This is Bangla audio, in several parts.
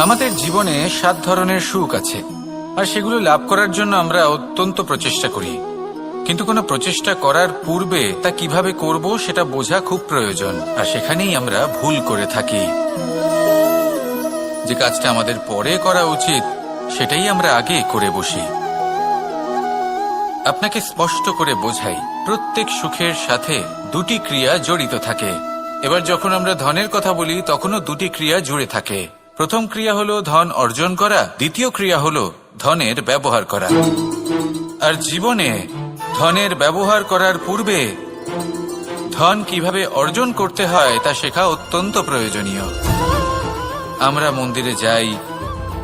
আমাদের জীবনে 7 ধরনের সুখ আছে, আর সেগুলো লাভ করার জন্য আমরা অত্যন্ত প্রচেষ্টা করি। কিন্তু কোনো প্রচেষ্টা করার পূর্বে তা কিভাবে করব সেটা বোঝা খুব প্রয়োজন, আর সেখানেই আমরা ভুল করে থাকি। যে কাজটা আমাদের পরে করা উচিত সেটাই আমরা আগে করে বসি। আপনাকে স্পষ্ট করে বোঝাই, প্রত্যেক সুখের সাথে 2টি ক্রিয়া জড়িত থাকে। এবার যখন আমরা ধনের কথা বলি তখনও 2টি ক্রিয়া জুড়ে থাকে। প্রথম ক্রিয়া হলো ধন অর্জন করা, দ্বিতীয় ক্রিয়া হলো ধনের ব্যবহার করা। আর জীবনে ধনের ব্যবহার করার পূর্বে ধন কিভাবে অর্জন করতে হয় তা শেখা অত্যন্ত প্রয়োজনীয়। আমরা মন্দিরে যাই,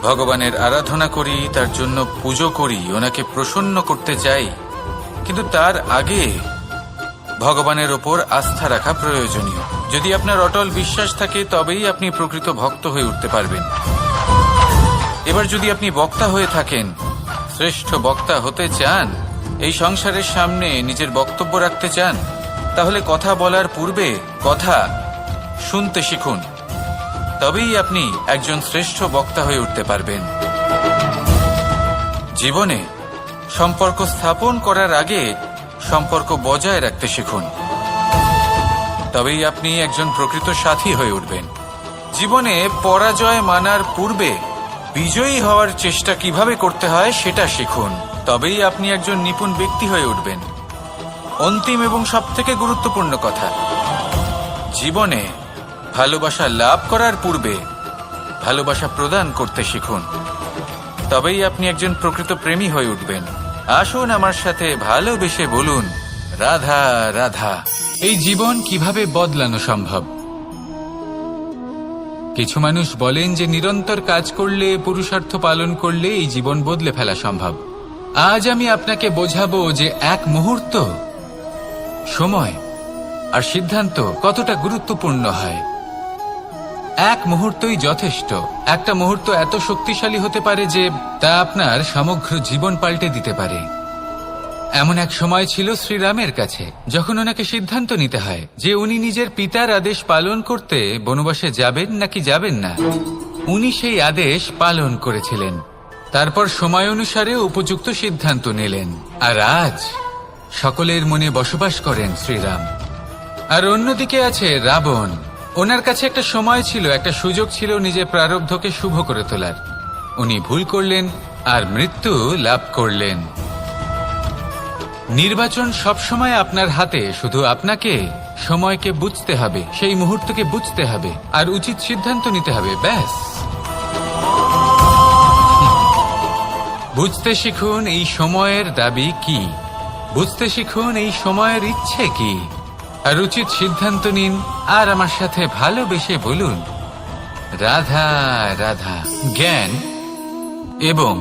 ভগবানের আরাধনা করি, তার জন্য পুজো করি, ওনাকে প্রসন্ন করতে চাই, কিন্তু তার আগে ভগবানের ওপর আস্থা রাখা প্রয়োজনীয়। যদি আপনার অটল বিশ্বাস থাকে তবেই আপনি প্রকৃত ভক্ত হয়ে উঠতে পারবেন। এবার যদি আপনি বক্তা হয়ে থাকেন, শ্রেষ্ঠ বক্তা হতে চান, এই সংসারের সামনে নিজের বক্তব্য রাখতে চান, তাহলে কথা বলার পূর্বে কথা শুনতে শিখুন। তবেই আপনি একজন শ্রেষ্ঠ বক্তা হয়ে উঠতে পারবেন। জীবনে সম্পর্ক স্থাপন করার আগে সম্পর্ক বজায় রাখতে শিখুন, তবেই আপনি একজন প্রকৃত সাথী হয়ে উঠবেন। জীবনে পরাজয় মানার পূর্বে বিজয়ী হওয়ার চেষ্টা কিভাবে করতে হয় সেটা শিখুন, তবেই আপনি একজন নিপুণ ব্যক্তি হয়ে উঠবেন। অন্তিম এবং সবথেকে গুরুত্বপূর্ণ কথা, জীবনে ভালোবাসা লাভ করার পূর্বে ভালোবাসা প্রদান করতে শিখুন, তবেই আপনি একজন প্রকৃত প্রেমী হয়ে উঠবেন। আসুন আমার সাথে ভালোবেসে বলুন, রাধা রাধা। এই জীবন কিভাবে বদলানো সম্ভব? কিছু মানুষ বলেন যে নিরন্তর কাজ করলে, পুরুষার্থ পালন করলে এই জীবন বদলে ফেলা সম্ভব। আজ আমি আপনাকে বোঝাবো যে এক মুহূর্ত, সময় আর সিদ্ধান্ত কতটা গুরুত্বপূর্ণ হয়। এক মুহূর্তই যথেষ্ট। একটা মুহূর্ত এত শক্তিশালী হতে পারে যে তা আপনার সমগ্র জীবন পাল্টে দিতে পারে। এমন এক সময় ছিল শ্রীরামের কাছে, যখন ওনাকে সিদ্ধান্ত নিতে হয় যে উনি নিজের পিতার আদেশ পালন করতে বনবাসে যাবেন নাকি যাবেন না। উনি সেই আদেশ পালন করেছিলেন, তারপর সময় অনুসারে উপযুক্ত সিদ্ধান্ত নিলেন। আর আজ সকলের মনে বসবাস করেন শ্রীরাম। আর অন্যদিকে আছে রাবণ। ওনার কাছে একটা সময় ছিল, একটা সুযোগ ছিল নিজের প্রারব্ধকে শুভ করে তোলার। উনি ভুল করলেন আর মৃত্যু লাভ করলেন। নির্বাচন সবসময় আপনার হাতে, শুধু আপনাকে সময়কে বুঝতে হবে, সেই মুহূর্তকে বুঝতে হবে আর উচিত সিদ্ধান্ত নিতে হবে, ব্যাস। বুঝতে শিখুন এই সময়ের দাবি কি, বুঝতে শিখুন এই সময়ের ইচ্ছে কি, আর উচিত সিদ্ধান্ত নিন। আর আমার সাথে ভালোবেসে বলুন, রাধা রাধা। জ্ঞান এবং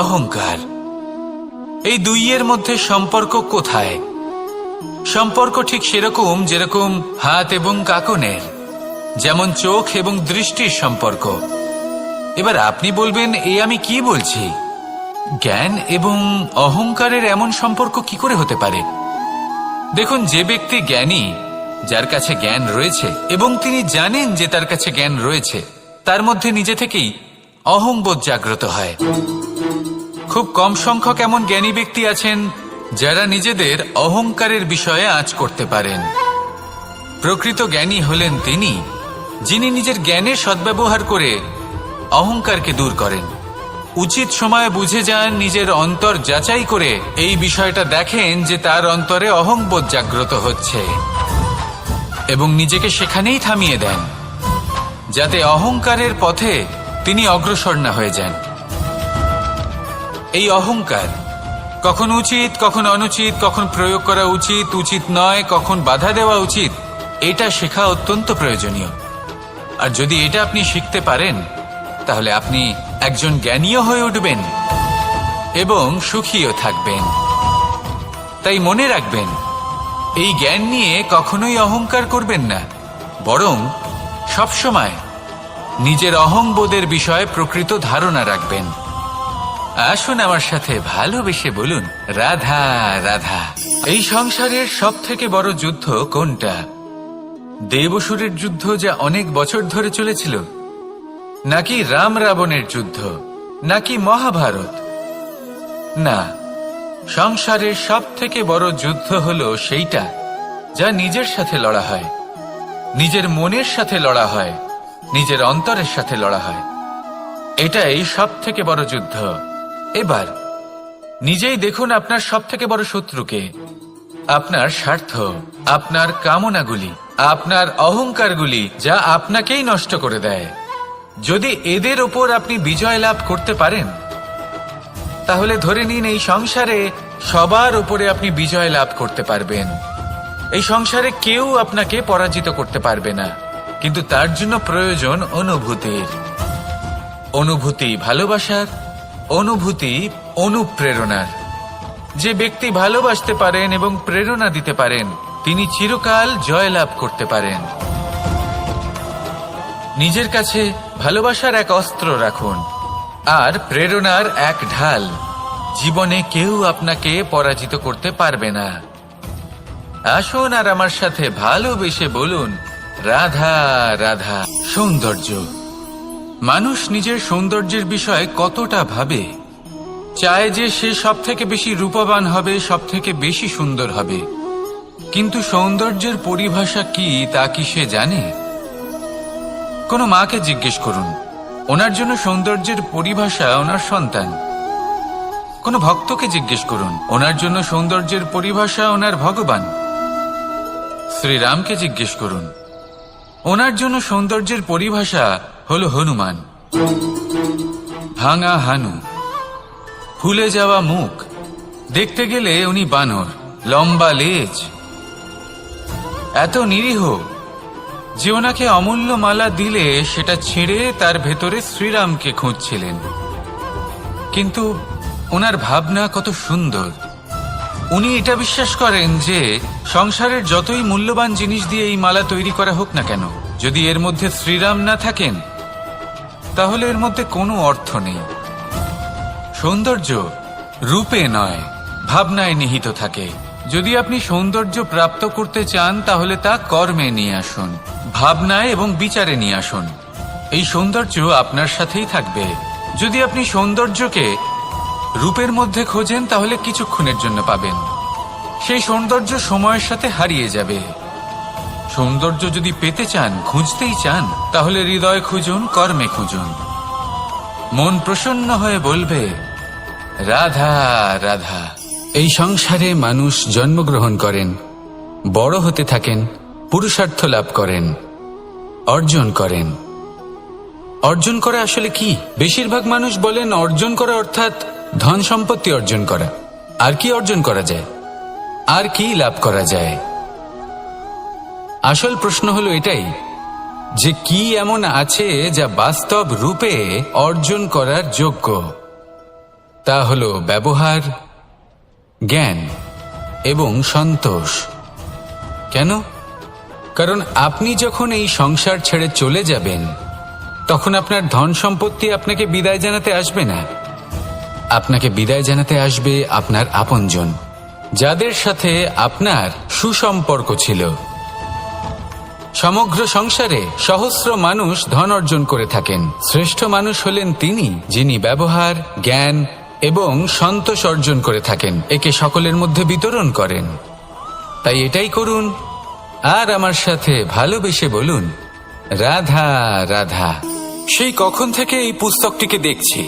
অহংকার, এই দুইয়ের মধ্যে সম্পর্ক কোথায়? সম্পর্ক ঠিক সেরকম যেরকম হাত এবং কাকনের, যেমন চোখ এবং দৃষ্টির সম্পর্ক। এবার আপনি বলবেন, এই আমি কি বলছি? জ্ঞান এবং অহংকারের এমন সম্পর্ক কি করে হতে পারে? দেখুন, যে ব্যক্তি জ্ঞানী, যার কাছে জ্ঞান রয়েছে এবং তিনি জানেন যে তার কাছে জ্ঞান রয়েছে, তার মধ্যে নিজে থেকেই অহংবোধ জাগ্রত হয়। খুব কম সংখ্যক এমন জ্ঞানী ব্যক্তি আছেন যারা নিজেদের অহংকারের বিষয়ে আঁচ করতে পারেন। প্রকৃত জ্ঞানী হলেন তিনি, যিনি নিজের জ্ঞানের সদ্ব্যবহার করে অহংকারকে দূর করেন। উচিত সময়ে বুঝে যান, নিজের অন্তর যাচাই করে এই বিষয়টা দেখেন যে তার অন্তরে অহংবোধ জাগ্রত হচ্ছে এবং নিজেকে সেখানেই থামিয়ে দেন, যাতে অহংকারের পথে তিনি অগ্রসর না হয়ে যান। এই অহংকার কখন উচিত, কখন অনুচিত, কখন প্রয়োগ করা উচিত, উচিত নয়, কখন বাধা দেওয়া উচিত, এটা শেখা অত্যন্ত প্রয়োজনীয়। আর যদি এটা আপনি শিখতে পারেন, তাহলে আপনি একজন জ্ঞানীও হয়ে উঠবেন এবং সুখীও থাকবেন। তাই মনে রাখবেন, এই জ্ঞান নিয়ে কখনোই অহংকার করবেন না, বরং সবসময় নিজের অহংবোধের বিষয়ে প্রকৃত ধারণা রাখবেন। আসুন আমার সাথে ভালোবেসে বলুন, রাধা রাধা। এই সংসারের সব থেকে বড় যুদ্ধ কোনটা? দেব অসুরের যুদ্ধ, যা অনেক বছর ধরে চলেছিল, নাকি রাম রাবণের যুদ্ধ, নাকি মহাভারত? না, সংসারের সব থেকে বড় যুদ্ধ হলো সেইটা যা নিজের সাথে লড়া হয়, নিজের মনের সাথে লড়া হয়, নিজের অন্তরের সাথে লড়া হয়। এটাই সব থেকে বড় যুদ্ধ। এবার নিজেই দেখুন আপনার সব থেকে বড় শত্রুকে। আপনার স্বার্থ, আপনার কামনাগুলি, আপনার অহংকারগুলি, যা আপনাকেই নষ্ট করে দেয়। যদি এদের ওপর আপনি বিজয় লাভ করতে পারেন, তাহলে ধরে নিন এই সংসারে সবার উপরে আপনি বিজয় লাভ করতে পারবেন। এই সংসারে কেউ আপনাকে পরাজিত করতে পারবে না। কিন্তু তার জন্য প্রয়োজন অনুভূতির। অনুভূতি ভালোবাসার, অনুভূতি অনুপ্রেরণার। যে ব্যক্তি ভালোবাসতে পারেন এবং প্রেরণা দিতে পারেন, তিনি চিরকাল জয়লাভ করতে পারেন। নিজের কাছে ভালোবাসার এক অস্ত্র রাখুন আর প্রেরণার এক ঢাল। জীবনে কেউ আপনাকে পরাজিত করতে পারবে না। আসুন আর আমার সাথে ভালোবেসে বলুন, রাধা রাধা। সৌন্দর্য। মানুষ নিজের সৌন্দর্যের বিষয়ে কতটা ভাবে, চায় যে সে সব থেকে বেশি রূপবান হবে, সব থেকে বেশি সুন্দর হবে। কিন্তু সৌন্দর্যের পরিভাষা কি তা কি সে জানে? কোনো মাকে জিজ্ঞেস করুন, ওনার জন্য সৌন্দর্যের পরিভাষা ওনার সন্তান। কোনো ভক্তকে জিজ্ঞেস করুন, ওনার জন্য সৌন্দর্যের পরিভাষা ওনার ভগবান। শ্রীরামকে জিজ্ঞেস করুন, ওনার জন্য সৌন্দর্যের পরিভাষা হলো হনুমান। ভাঙা হানু, ফুলে যাওয়া মুখ, দেখতে গেলে উনি বানর, লম্বা লেজ, এত নিরীহ যে ওনাকে অমূল্য মালা দিলে সেটা ছিঁড়ে তার ভেতরে শ্রীরামকে খুঁজছিলেন। কিন্তু ওনার ভাবনা কত সুন্দর। উনি এটা বিশ্বাস করেন যে সংসারের যতই মূল্যবান জিনিস দিয়ে এই মালা তৈরি করা হোক না কেন, যদি এর মধ্যে শ্রীরাম না থাকেন তাহলে এর মধ্যে কোনো অর্থ নেই। সৌন্দর্য রূপে নয়, ভাবনায় নিহিত থাকে। যদি আপনি সৌন্দর্য প্রাপ্ত করতে চান তাহলে তা কর্মে নিয়ে আসুন, ভাবনায় এবং বিচারে নিয়ে আসুন। এই সৌন্দর্য আপনার সাথেই থাকবে। যদি আপনি সৌন্দর্যকে রূপের মধ্যে খোঁজেন তাহলে কিছুক্ষণের জন্য পাবেন, সেই সৌন্দর্য সময়ের সাথে হারিয়ে যাবে। সৌন্দর্য যদি পেতে চান, খুঁজতেই চান, তাহলে হৃদয় খুঁজুন, কর্মে খুঁজুন। মন প্রসন্ন হয়ে বলবে, রাধা রাধা। এই সংসারে মানুষ জন্মগ্রহণ করেন, বড় হতে থাকেন, পুরুষার্থ লাভ করেন, অর্জন করেন। অর্জন করা আসলে কি? বেশিরভাগ মানুষ বলেন অর্জন করা অর্থাৎ ধন সম্পত্তি অর্জন করা। আর কি অর্জন করা যায়? আর কি লাভ করা যায়? আসল প্রশ্ন হলো এটাই যে কি এমন আছে যা বাস্তব রূপে অর্জন করার যোগ্য। তা হলো ব্যবহার, জ্ঞান এবং সন্তোষ। কেন? কারণ আপনি যখন এই সংসার ছেড়ে চলে যাবেন তখন আপনার ধন সম্পত্তি আপনাকে বিদায় জানাতে আসবে না। আপনাকে বিদায় জানাতে আসবে আপনার আপনজন, যাদের সাথে আপনার সুসম্পর্ক ছিল। সমগ্র সংসারে সহস্র মানুষ ধন অর্জন করে থাকেন। শ্রেষ্ঠ মানুষ হলেন তিনি যিনি ব্যবহার, জ্ঞান এবং সন্তোষ অর্জন করে থাকেন, একে সকলের মধ্যে বিতরণ করেন। তাই এটাই করুন আর আমার সাথে ভালোবেসে বলুন, রাধা রাধা। সেই কখন থেকে এই পুস্তকটিকে দেখছি,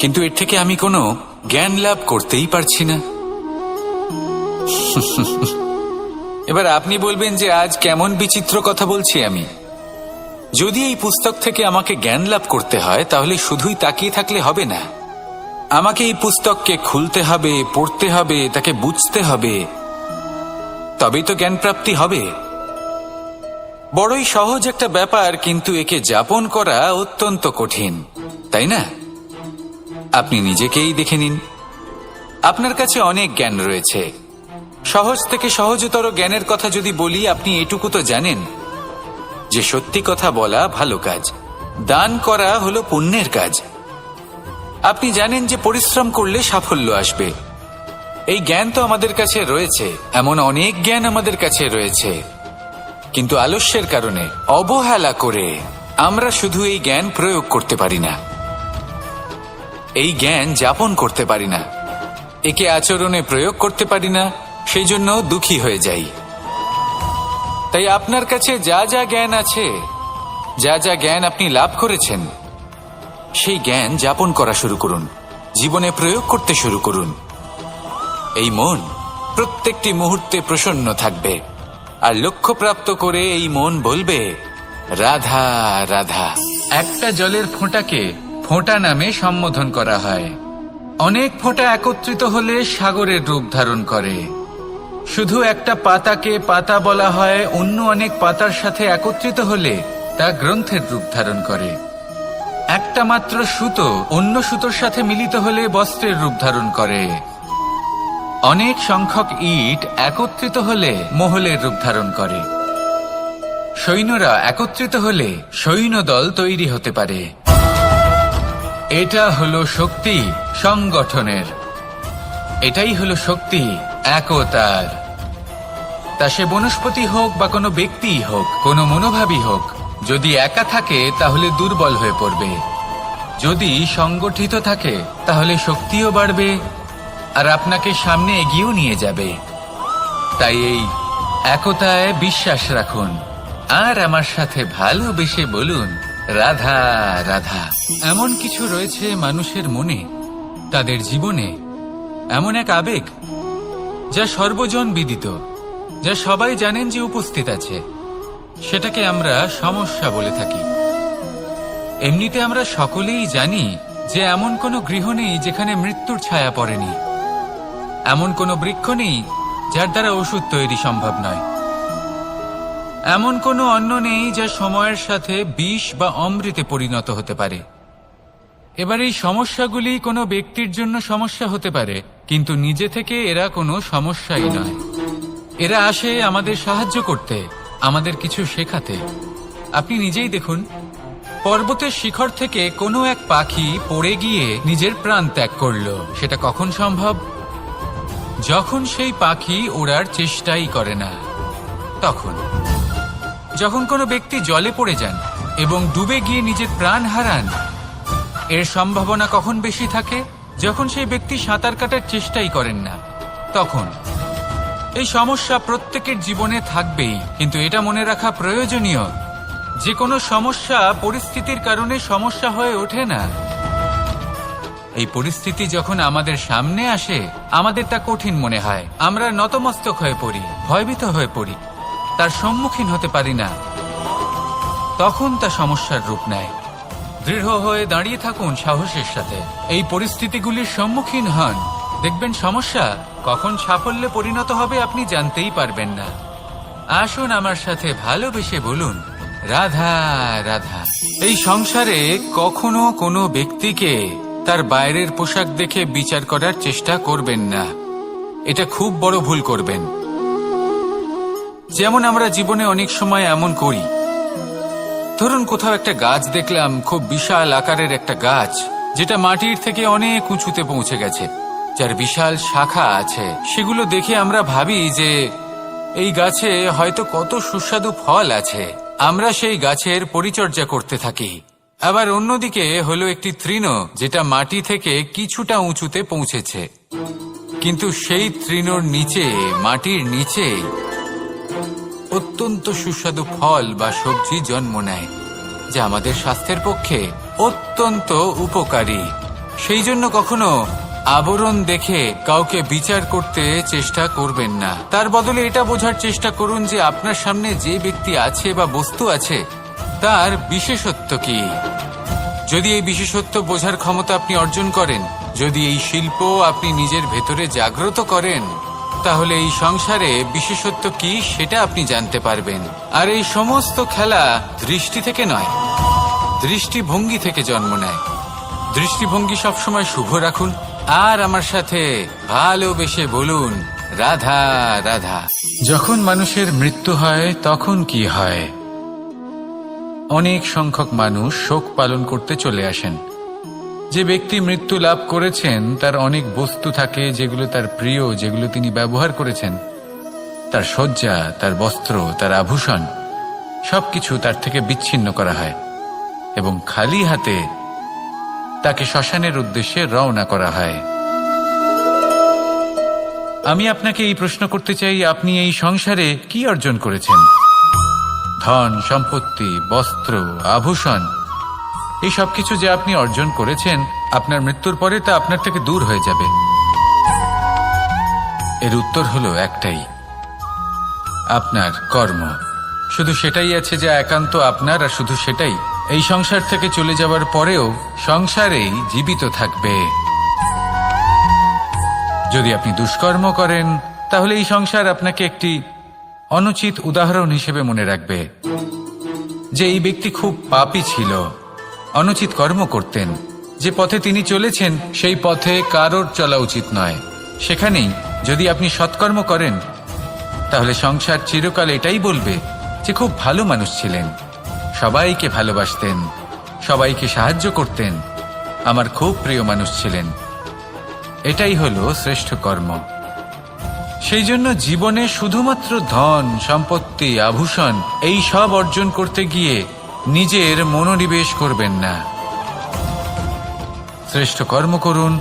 কিন্তু এর থেকে আমি কোনো জ্ঞান লাভ করতেই পারছি না। এবার আপনি বলবেন যে আজ কেমন বিচিত্র কথা বলছি আমি। যদি এই পুস্তক থেকে আমাকে জ্ঞান লাভ করতে হয় তাহলে শুধুই তাকিয়ে থাকলে হবে না। আমাকে এই পুস্তককে খুলতে হবে, পড়তে হবে, তাকে বুঝতে হবে, তবেই তো জ্ঞান প্রাপ্তি হবে। বড়ই সহজ একটা ব্যাপার, কিন্তু একে যাপন করা অত্যন্ত কঠিন, তাই না? আপনি নিজেকেই দেখে নিন। আপনার কাছে অনেক জ্ঞান রয়েছে। সহজ থেকে সহজতর জ্ঞানের কথা যদি বলি, আপনি এটুকু তো জানেন যে সত্যি কথা বলা ভালো কাজ, দান করা হলো পুণ্যের কাজ। আপনি জানেন যে পরিশ্রম করলে সাফল্য আসবে। এই জ্ঞান তো আমাদের কাছে রয়েছে, এমন অনেক জ্ঞান আমাদের কাছে রয়েছে, কিন্তু আলস্যের কারণে, অবহেলা করে আমরা শুধু এই জ্ঞান প্রয়োগ করতে পারি না, এই জ্ঞান যাপন করতে পারি না, একে আচরণে প্রয়োগ করতে পারি না, সেই জন্য দুঃখী হয়ে যাই। তাই আপনার কাছে যা যা জ্ঞান আছে, যা যা জ্ঞান আপনি লাভ করেছেন, সেই জ্ঞান যাপন করা শুরু করুন, জীবনে প্রয়োগ করতে শুরু করুন। এই মন প্রত্যেকটি মুহূর্তে প্রসন্ন থাকবে, আর লক্ষ্যপ্রাপ্ত করে এই মন বলবে রাধা রাধা। একটা জলের ফোঁটাকে ফোঁটা নামে সম্বোধন করা হয়। অনেক ফোঁটা একত্রিত হলে সাগরের রূপ ধারণ করে। শুধু একটা পাতাকে পাতা বলা হয়, অন্য অনেক পাতার সাথে একত্রিত হলে তা গ্রন্থের রূপ ধারণ করে। একটা মাত্র সুতো অন্য সুতোর সাথে মিলিত হলে বস্ত্রের রূপ ধারণ করে। অনেক সংখ্যক ইট একত্রিত হলে মহলের রূপ ধারণ করে। সৈন্যরা একত্রিত হলে সৈন্যদল তৈরি হতে পারে। এটা হলো শক্তি সংগঠনের, এটাই হলো শক্তি একতার। তা সে বনস্পতি হোক বা কোনো ব্যক্তিই হোক, কোনো মনোভাবই হোক, যদি একা থাকে তাহলে দুর্বল হয়ে পড়বে। যদি সংগঠিত থাকে তাহলে শক্তিও বাড়বে আর আপনাকে সামনে এগিয়েও নিয়ে যাবে। তাই এই একতায় বিশ্বাস রাখুন আর আমার সাথে ভালোবেসে বলুন রাধা রাধা। এমন কিছু রয়েছে মানুষের মনে, তাদের জীবনে এমন এক আবেগ যা সর্বজন বিদিত, যা সবাই জানেন যে উপস্থিত আছে। সেটাকে আমরা সমস্যা বলে থাকি। এমনিতে আমরা সকলেই জানি যে এমন কোনো গৃহ নেই যেখানে মৃত্যুর ছায়া পড়েনি, এমন কোনো বৃক্ষ নেই যার দ্বারা ওষুধ তৈরি সম্ভব নয়, এমন কোনো অন্ন নেই যা সময়ের সাথে বিষ বা অমৃতে পরিণত হতে পারে। এবার এই সমস্যাগুলি কোনো ব্যক্তির জন্য সমস্যা হতে পারে, কিন্তু নিজে থেকে এরা কোনো সমস্যাই নয়। এরা আসে আমাদের সাহায্য করতে, আমাদের কিছু শেখাতে। আপনি নিজেই দেখুন, পর্বতের শিখর থেকে কোনো এক পাখি পড়ে গিয়ে নিজের প্রাণ ত্যাগ করলো। সেটা কখন সম্ভব? যখন সেই পাখি ওড়ার চেষ্টাই করে না। তখন যখন কোনো ব্যক্তি জলে পড়ে যান এবং ডুবে গিয়ে নিজের প্রাণ হারান, এর সম্ভাবনা কখন বেশি থাকে? যখন সেই ব্যক্তি সাঁতার কাটার চেষ্টাই করেন না। তখন এই সমস্যা প্রত্যেকের জীবনে থাকবেই, কিন্তু এটা মনে রাখা প্রয়োজনীয় যে কোনো সমস্যা পরিস্থিতির কারণে সমস্যা হয়ে ওঠে না। এই পরিস্থিতি যখন আমাদের সামনে আসে, আমাদের তা কঠিন মনে হয়, আমরা নতমস্তক হয়ে পড়ি, ভয়ভীত হয়ে পড়ি, তার সম্মুখীন হতে পারি না। তখন তা সমস্যার রূপ নেয়। দৃঢ় হয়ে দাঁড়িয়ে থাকুন সাহসের সাথে, এই পরিস্থিতিগুলির সম্মুখীন হন, দেখবেন সমস্যা কখন সাফল্যে পরিণত হবে আপনি জানতেই পারবেন না। আসুন আমার সাথে ভালোবেসে বলুন রাধা রাধা। এই সংসারে কখনো কোনো ব্যক্তিকে তার বাইরের পোশাক দেখে বিচার করার চেষ্টা করবেন না, এটা খুব বড় ভুল করবেন। যেমন আমরা জীবনে অনেক সময় এমন করি, ধরুন কোথাও একটা গাছ দেখলাম, খুব বিশাল আকারের একটা গাছ, যেটা মাটির থেকে অনেক উঁচুতে পৌঁছে গেছে, যার বিশাল শাখা আছে। সেগুলো দেখে আমরা ভাবি যে এই গাছে হয়তো কত সুস্বাদু ফল আছে, আমরা সেই গাছের পরিচর্যা করতে থাকি। আবার অন্যদিকে হলো একটি তৃণ, যেটা মাটি থেকে কিছুটা উঁচুতে পৌঁছেছে, কিন্তু সেই তৃণর নিচে, মাটির নিচে অত্যন্ত সুস্বাদু ফল বা সবজি জন্ম নেয়, যা আমাদের স্বাস্থ্যের পক্ষে অত্যন্ত উপকারী। সেই জন্য কখনো আবরণ দেখে কাউকে বিচার করতে চেষ্টা করবেন না। তার বদলে এটা বোঝার চেষ্টা করুন যে আপনার সামনে যে ব্যক্তি আছে বা বস্তু আছে তার বিশেষত্ব কি। যদি এই বিশেষত্ব বোঝার ক্ষমতা আপনি অর্জন করেন, যদি এই শিল্প আপনি নিজের ভেতরে জাগ্রত করেন, তাহলে এই সংসারে বিশেষত্ব কি সেটা আপনি জানতে পারবেন। আর এই সমস্ত খেলা দৃষ্টি থেকে নয়, দৃষ্টিভঙ্গি থেকে জন্ম নেয়। দৃষ্টিভঙ্গি সবসময় শুভ রাখুন আর আমার সাথে ভালোবেসে বলুন রাধা রাধা। যখন মানুষের মৃত্যু হয় তখন কি হয়? অনেক সংখ্যক মানুষ শোক পালন করতে চলে আসেন। যে ব্যক্তি মৃত্যু লাভ করেছেন তার অনেক বস্তু থাকে যেগুলো তার প্রিয়, যেগুলো তিনি ব্যবহার করেছেন। তার শয্যা, তার বস্ত্র, তার আভূষণ সবকিছু তার থেকে বিচ্ছিন্ন করা হয়। এবং খালি হাতে তাকে শ্মশানের উদ্দেশ্যে রওনা করা হয়। আমি আপনাকে এই প্রশ্ন করতে চাই, আপনি এই সংসারে কি অর্জন করেছেন? ধন সম্পত্তি, বস্ত্র, আভূষণ, এই সবকিছু যে আপনি অর্জন করেছেন, আপনার মৃত্যুর পরে তা আপনার থেকে দূর হয়ে যাবে। এর উত্তর হলো একটাই, আপনার কর্ম। শুধু সেটাই আছে যা একান্ত আপনার, আর শুধু সেটাই এই সংসার থেকে চলে যাওয়ার পরেও সংসারেই জীবিত থাকবে। যদি আপনি দুষ্কর্ম করেন, তাহলে এই সংসার আপনাকে একটি অনুচিত উদাহরণ হিসেবে মনে রাখবে যে এই ব্যক্তি খুব পাপী ছিল, অনুচিত কর্ম করতেন। যে পথে তিনি চলেছেন সেই পথে কারোর চলা উচিত নয়। সেখানেই যদি আপনি সৎকর্ম করেন, তাহলে সংসার চিরকাল এটাই বলবে যে খুব ভালো মানুষ ছিলেন, সবাইকে ভালোবাসতেন, সবাইকে সাহায্য করতেন, আমার খুব প্রিয় মানুষ ছিলেন। এটাই হলো শ্রেষ্ঠ কর্ম। সেই জন্য জীবনে শুধুমাত্র ধন সম্পত্তি, আভূষণ এই সব অর্জন করতে গিয়ে নিজের মনোনিবেশ করবেন না। শ্রেষ্ঠ কর্ম করুন।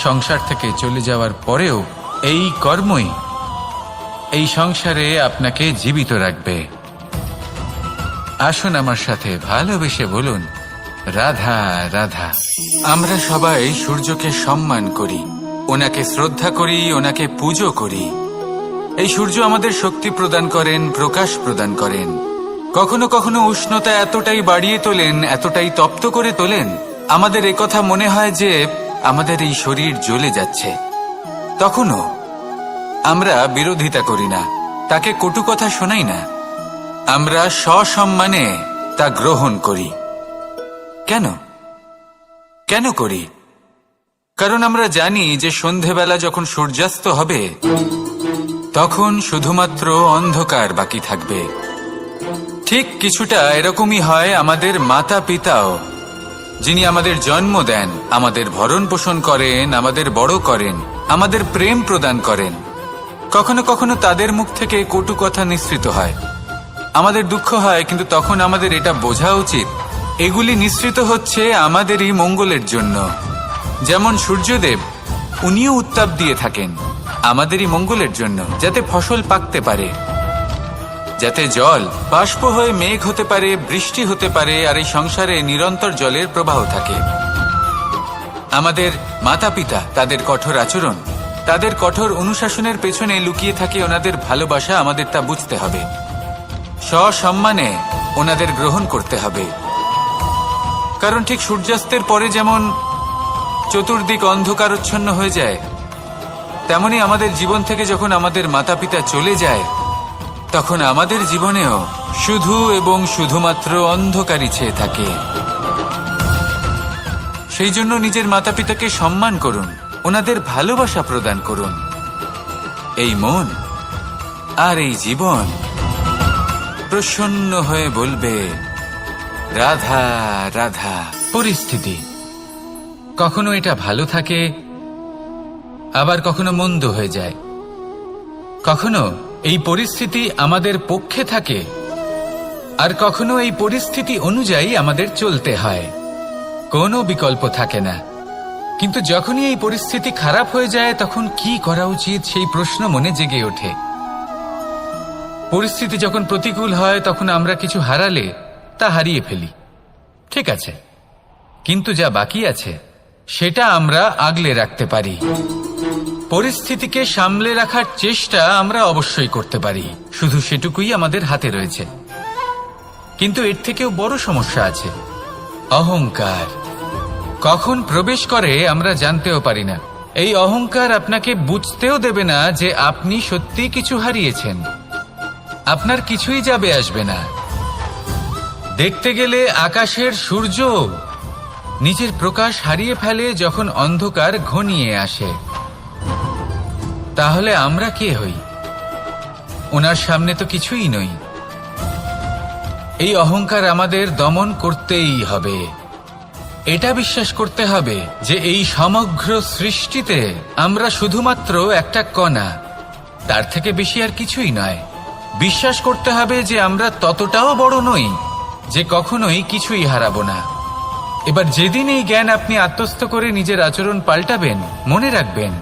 সংসার থেকে চলে যাওয়ার পরেও এই কর্মই এই সংসারে আপনাকে জীবিত রাখবে। আসুন আমার সাথে ভালোবেসে বলুন, রাধা রাধা। আমরা সবাই সূর্যকে সম্মান করি, ওনাকে শ্রদ্ধা করি, ওনাকে পুজো করি। এই সূর্য আমাদের শক্তি প্রদান করেন, প্রকাশ প্রদান করেন। কখনো কখনো উষ্ণতা এতটাই বাড়িয়ে তোলেন, এতটাই তপ্ত করে তোলেন, আমাদের একথা মনে হয় যে আমাদের এই শরীর জ্বলে যাচ্ছে। তখনও আমরা বিরোধিতা করি না, তাকে কটু কথা শোনাই না, আমরা সসম্মানে তা গ্রহণ করি। কেন কেন করি? কারণ আমরা জানি যে সন্ধেবেলা যখন সূর্যাস্ত হবে, তখন শুধুমাত্র অন্ধকার বাকি থাকবে। ঠিক কিছুটা এরকমই হয় আমাদের মাতা পিতাও, যিনি আমাদের জন্ম দেন, আমাদের ভরণ পোষণ করেন, আমাদের বড় করেন, আমাদের প্রেম প্রদান করেন। কখনো কখনো তাদের মুখ থেকে কটু কথা নিঃসৃত হয়, আমাদের দুঃখ হয়, কিন্তু তখন আমাদের এটা বোঝা উচিত এগুলি নিঃসৃত হচ্ছে আমাদেরই মঙ্গলের জন্য। যেমন সূর্যদেব, উনিও উত্তাপ দিয়ে থাকেন আমাদেরই মঙ্গলের জন্য, যাতে ফসল পাকতে পারে, যাতে জল বাষ্প হয়ে মেঘ হতে পারে, বৃষ্টি হতে পারে, আর এই সংসারে নিরন্তর জলের প্রবাহ থাকে। আমাদের মাতা পিতা, তাদের কঠোর আচরণ, তাদের কঠোর অনুশাসনের পেছনে লুকিয়ে থাকে ওনাদের ভালোবাসা। আমাদের তা বুঝতে হবে, সসম্মানে ওনাদের গ্রহণ করতে হবে। কারণ ঠিক সূর্যাস্তের পরে যেমন চতুর্দিক অন্ধকারচ্ছন্ন হয়ে যায়, তেমনি আমাদের জীবন থেকে যখন আমাদের মাতা পিতা চলে যায়, তখন আমাদের জীবনেও শুধু এবং শুধুমাত্র অন্ধকারই ছেয়ে থাকে। সেই জন্য নিজের মাতা পিতাকে সম্মান করুন, ওনাদের ভালোবাসা প্রদান করুন। এই মন আর এই জীবন প্রসন্ন হয়ে বলবে, রাধা রাধা। পরিস্থিতি কখনো এটা ভালো থাকে, আবার কখনো মন্দ হয়ে যায়। কখনো এই পরিস্থিতি আমাদের পক্ষে থাকে, আর কখনো এই পরিস্থিতি অনুযায়ী আমাদের চলতে হয়। কোনো বিকল্প থাকে না। কিন্তু যখনই এই পরিস্থিতি খারাপ হয়ে যায়, তখন কি করা উচিত সেই প্রশ্ন মনে জেগে ওঠে। পরিস্থিতি যখন প্রতিকূল হয়, তখন আমরা কিছু হারালে তা হারিয়ে ফেলি, ঠিক আছে, কিন্তু যা বাকি আছে সেটা আমরা আগলে রাখতে পারি। পরিস্থিতিকে সামলে রাখার চেষ্টা আমরা অবশ্যই করতে পারি, শুধু সেটুকুই আমাদের হাতে রয়েছে। কিন্তু এর থেকেও বড় সমস্যা আছে, অহংকার। কখন প্রবেশ করে আমরা জানতেও পারি না। এই অহংকার আপনাকে বুঝতেও দেবে না যে আপনি সত্যি কিছু হারিয়েছেন। আপনার কিছুই যাবে আসবে না। দেখতে গেলে আকাশের সূর্য নিজের প্রকাশ হারিয়ে ফেলে যখন অন্ধকার ঘনিয়ে আসে। তাহলে আমরা কে হই? ওনার সামনে তো কিছুই নই। এই অহংকার আমাদের দমন করতেই হবে। এটা বিশ্বাস করতে হবে যে এই সমগ্র সৃষ্টিতে আমরা শুধুমাত্র একটা কণা, তার থেকে বেশি আর কিছুই নয়। বিশ্বাস করতে হবে যে আমরা ততটাও বড় নই যে কখনোই কিছুই হারাবো না। এবার যেদিন এই জ্ঞান আপনি আত্মস্থ করে নিজের আচরণ পাল্টাবেন, মনে রাখবেন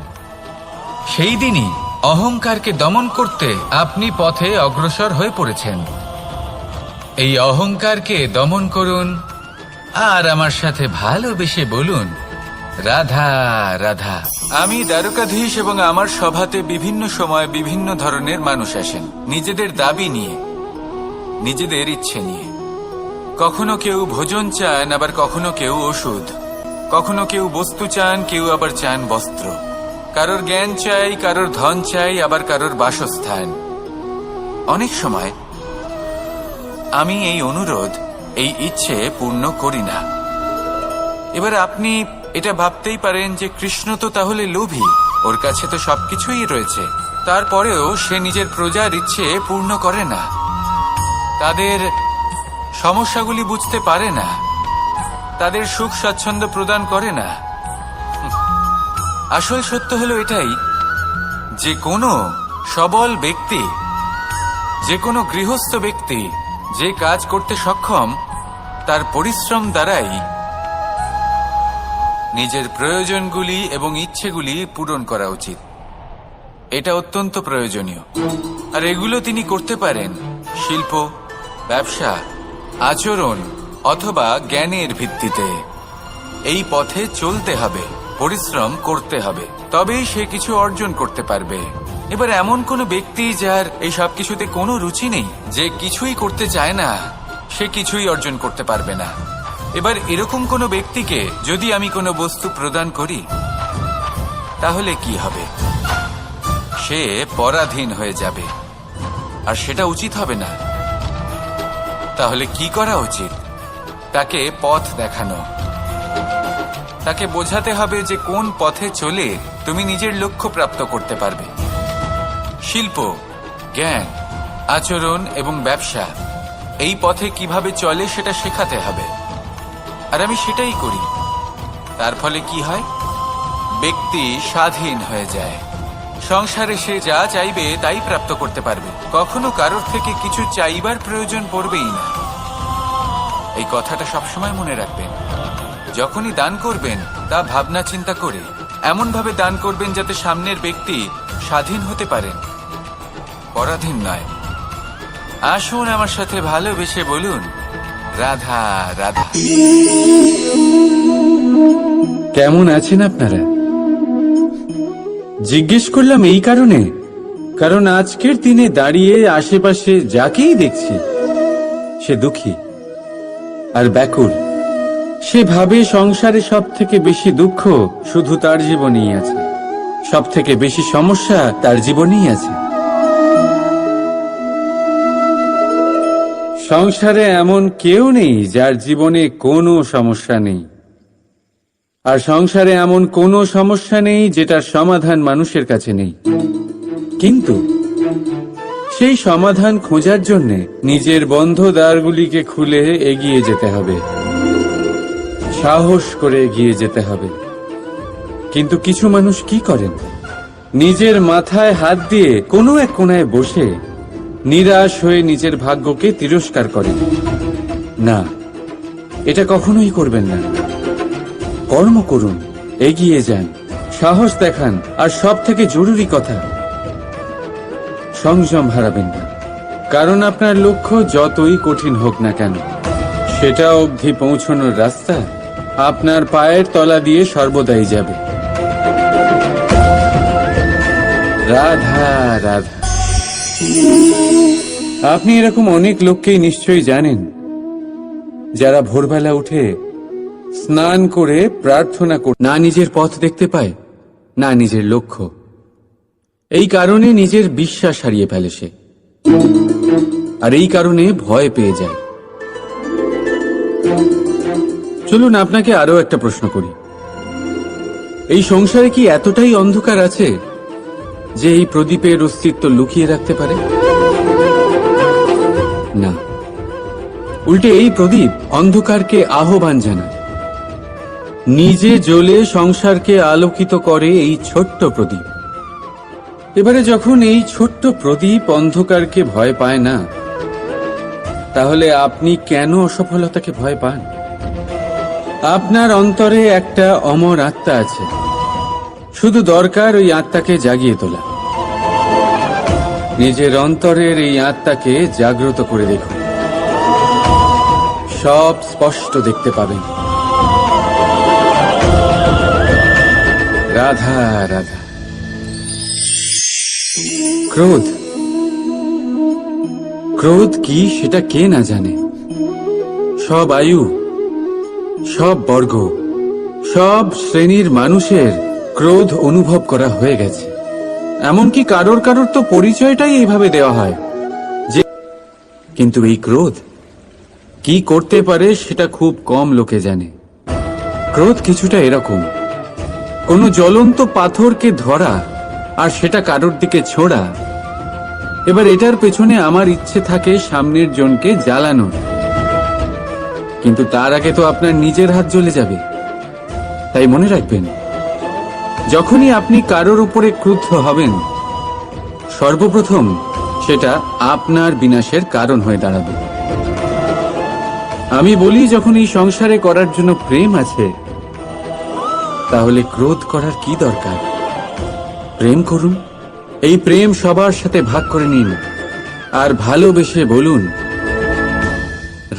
সেই দিনই অহংকারকে দমন করতে আপনি পথে অগ্রসর হয়ে পড়েছেন। এই অহংকারকে দমন করুন আর আমার সাথে ভালোবেসে বলুন, রাধা রাধা। আমি দ্বারকাধীশ এবং আমার সভাতে বিভিন্ন সময় বিভিন্ন ধরনের মানুষ আসেন, নিজেদের দাবি নিয়ে, নিজেদের ইচ্ছে নিয়ে। কখনো কেউ ভোজন চান, আবার কখনো কেউ ওষুধ, কখনো কেউ বস্তু চান, কেউ আবার চান বস্ত্র। কারোর জ্ঞান চাই, কারোর ধন চাই, আবার কারোর বাসস্থান। অনেক সময় আমি এই অনুরোধ, এই ইচ্ছে পূর্ণ করি না। এবার আপনি এটা ভাবতেই পারেন যে কৃষ্ণ তো তাহলে লোভী, ওর কাছে তো সবকিছুই রয়েছে, তারপরেও সে নিজের প্রজার ইচ্ছে পূর্ণ করে না, তাদের সমস্যাগুলি বুঝতে পারে না, তাদের সুখ স্বাচ্ছন্দ্য প্রদান করে না। আসল সত্য হলো এটাই যে কোনো সবল ব্যক্তি, যে কোনো গৃহস্থ ব্যক্তি যে কাজ করতে সক্ষম, তার পরিশ্রম দ্বারাই নিজের প্রয়োজনগুলি এবং ইচ্ছেগুলি পূরণ করা উচিত। এটা অত্যন্ত প্রয়োজনীয়। আর এগুলো তিনি করতে পারেন শিল্প, ব্যবসা, আচরণ অথবা জ্ঞানের ভিত্তিতে। এই পথে চলতে হবে, পরিশ্রম করতে হবে, তবেই সে কিছু অর্জন করতে পারবে। এবার এমন কোনো ব্যক্তি যার এই সব কিছুতে কোনো রুচি নেই, যে কিছুই করতে চায় না, সে কিছুই অর্জন করতে পারবে না। এবার এরকম কোনো ব্যক্তিকে যদি আমি কোনো বস্তু প্রদান করি, তাহলে কি হবে? সে পরাধীন হয়ে যাবে, আর সেটা উচিত হবে না। তাহলে কি করা উচিত? তাকে পথ দেখানো, তাকে বোঝাতে হবে যে কোন পথে চলে তুমি নিজের লক্ষ্য প্রাপ্ত করতে পারবে। শিল্প, জ্ঞান, আচরণ এবং ব্যবসা, এই পথে কিভাবে চলে সেটা শেখাতে হবে। আর আমি সেটাই করি। তার ফলে কি হয়? ব্যক্তি স্বাধীন হয়ে যায়। সংসারে সে যা চাইবে তাই প্রাপ্ত করতে পারবে, কখনো কারোর থেকে কিছু চাইবার প্রয়োজন পড়বেই না। এই কথাটা সবসময় মনে রাখবেন। যখনই দান করবেন তা ভাবনা চিন্তা করে এমন ভাবে দান করবেন যাতে সামনের ব্যক্তি স্বাধীন হতে পারেন, পরাধীন নয়। আসুন আমার সাথে ভালোবেসে বলুন, রাধা রাধা। কেমন আছেন আপনারা? জিজ্ঞেস করলাম এই কারণে, কারণ আজকের দিনে দাঁড়িয়ে আশেপাশে যাকেই দেখছি সে দুঃখী আর ব্যাকুল। সে ভাবে সংসারে সব থেকে বেশি দুঃখ শুধু তার জীবনেই আছে, সব থেকে বেশি সমস্যা তার জীবনেই আছে। সংসারে এমন কেউ নেই যার জীবনে কোনো সমস্যা নেই, আর সংসারে এমন কোনো সমস্যা নেই যেটার সমাধান মানুষের কাছে নেই। কিন্তু সেই সমাধান খোঁজার জন্য নিজের বন্ধ দ্বারগুলিকে খুলে এগিয়ে যেতে হবে, সাহস করে এগিয়ে যেতে হবে। কিন্তু কিছু মানুষ কি করেন? নিজের মাথায় হাত দিয়ে কোনো এক কোণায় বসে নিরাশ হয়ে নিজের ভাগ্যকে তিরস্কার করেন। না, এটা কখনোই করবেন না। কর্ম করুন, এগিয়ে যান, সাহস দেখান, আর সব থেকে জরুরি কথা, সংযম হারাবেন না। কারণ আপনার লক্ষ্য যতই কঠিন হোক না কেন, সেটা অবধি পৌঁছানোর রাস্তা আপনার পায়ের তলা দিয়ে সর্বদাই যাবে। রাধা রাধা। আপনি এরকম অনেক লোককেই নিশ্চয়ই জানেন যারা ভোরবেলা উঠে স্নান করে প্রার্থনা করে না নিজের পথ দেখতে পায়, না নিজের লক্ষ্য। এই কারণে নিজের বিশ্বাস হারিয়ে ফেলে সে, আর এই কারণে ভয় পেয়ে যায়। চলুন আপনাকে আরো একটা প্রশ্ন করি। এই সংসারে কি এতটাই অন্ধকার আছে যে এই প্রদীপের অস্তিত্ব লুকিয়ে রাখতে পারে? না, উল্টে এই প্রদীপ অন্ধকারকে আহ্বান জানায়। নিজে জ্বলে সংসারকে আলোকিত করে এই ছোট্ট প্রদীপ। এবারে যখন এই ছোট্ট প্রদীপ অন্ধকারকে ভয় পায় না, তাহলে আপনি কেন অসফলতাকে ভয় পান? আপনার অন্তরে একটা অমর আত্মা আছে, শুধু দরকার ওই আত্মাকে জাগিয়ে তোলা। নিজের অন্তরের এই আত্মাকে জাগ্রত করে দেখুন, সব স্পষ্ট দেখতে পাবেন। রাধা রাধা। ক্রোধ, ক্রোধ কি সেটা কে না জানে? সব আয়ু, সব বর্গ, সব শ্রেণীর মানুষের ক্রোধ অনুভব করা হয়ে গেছে। এমনকি কারোর কারোর তো পরিচয়টাই এইভাবে দেওয়া হয় যে, কিন্তু এই ক্রোধ কি করতে পারে সেটা খুব কম লোকে জানে। ক্রোধ কিছুটা এরকম, কোনো জ্বলন্ত পাথরকে ধরা আর সেটা কারোর দিকে ছোড়া। এবার এটার পেছনে আমার ইচ্ছে থাকে সামনের জনকে জ্বালানো, কিন্তু তার আগে তো আপনার নিজের হাত জ্বলে যাবে। তাই মনে রাখবেন, যখনই আপনি কারোর উপরে ক্রুদ্ধ হবেন, সর্বপ্রথম সেটা আপনার বিনাশের কারণ হয়ে দাঁড়াবে। আমি বলি, যখন এই সংসারে করার জন্য প্রেম আছে, তাহলে ক্রোধ করার কি দরকার? প্রেম করুন, এই প্রেম সবার সাথে ভাগ করে নিন আর ভালোবেসে বলুন,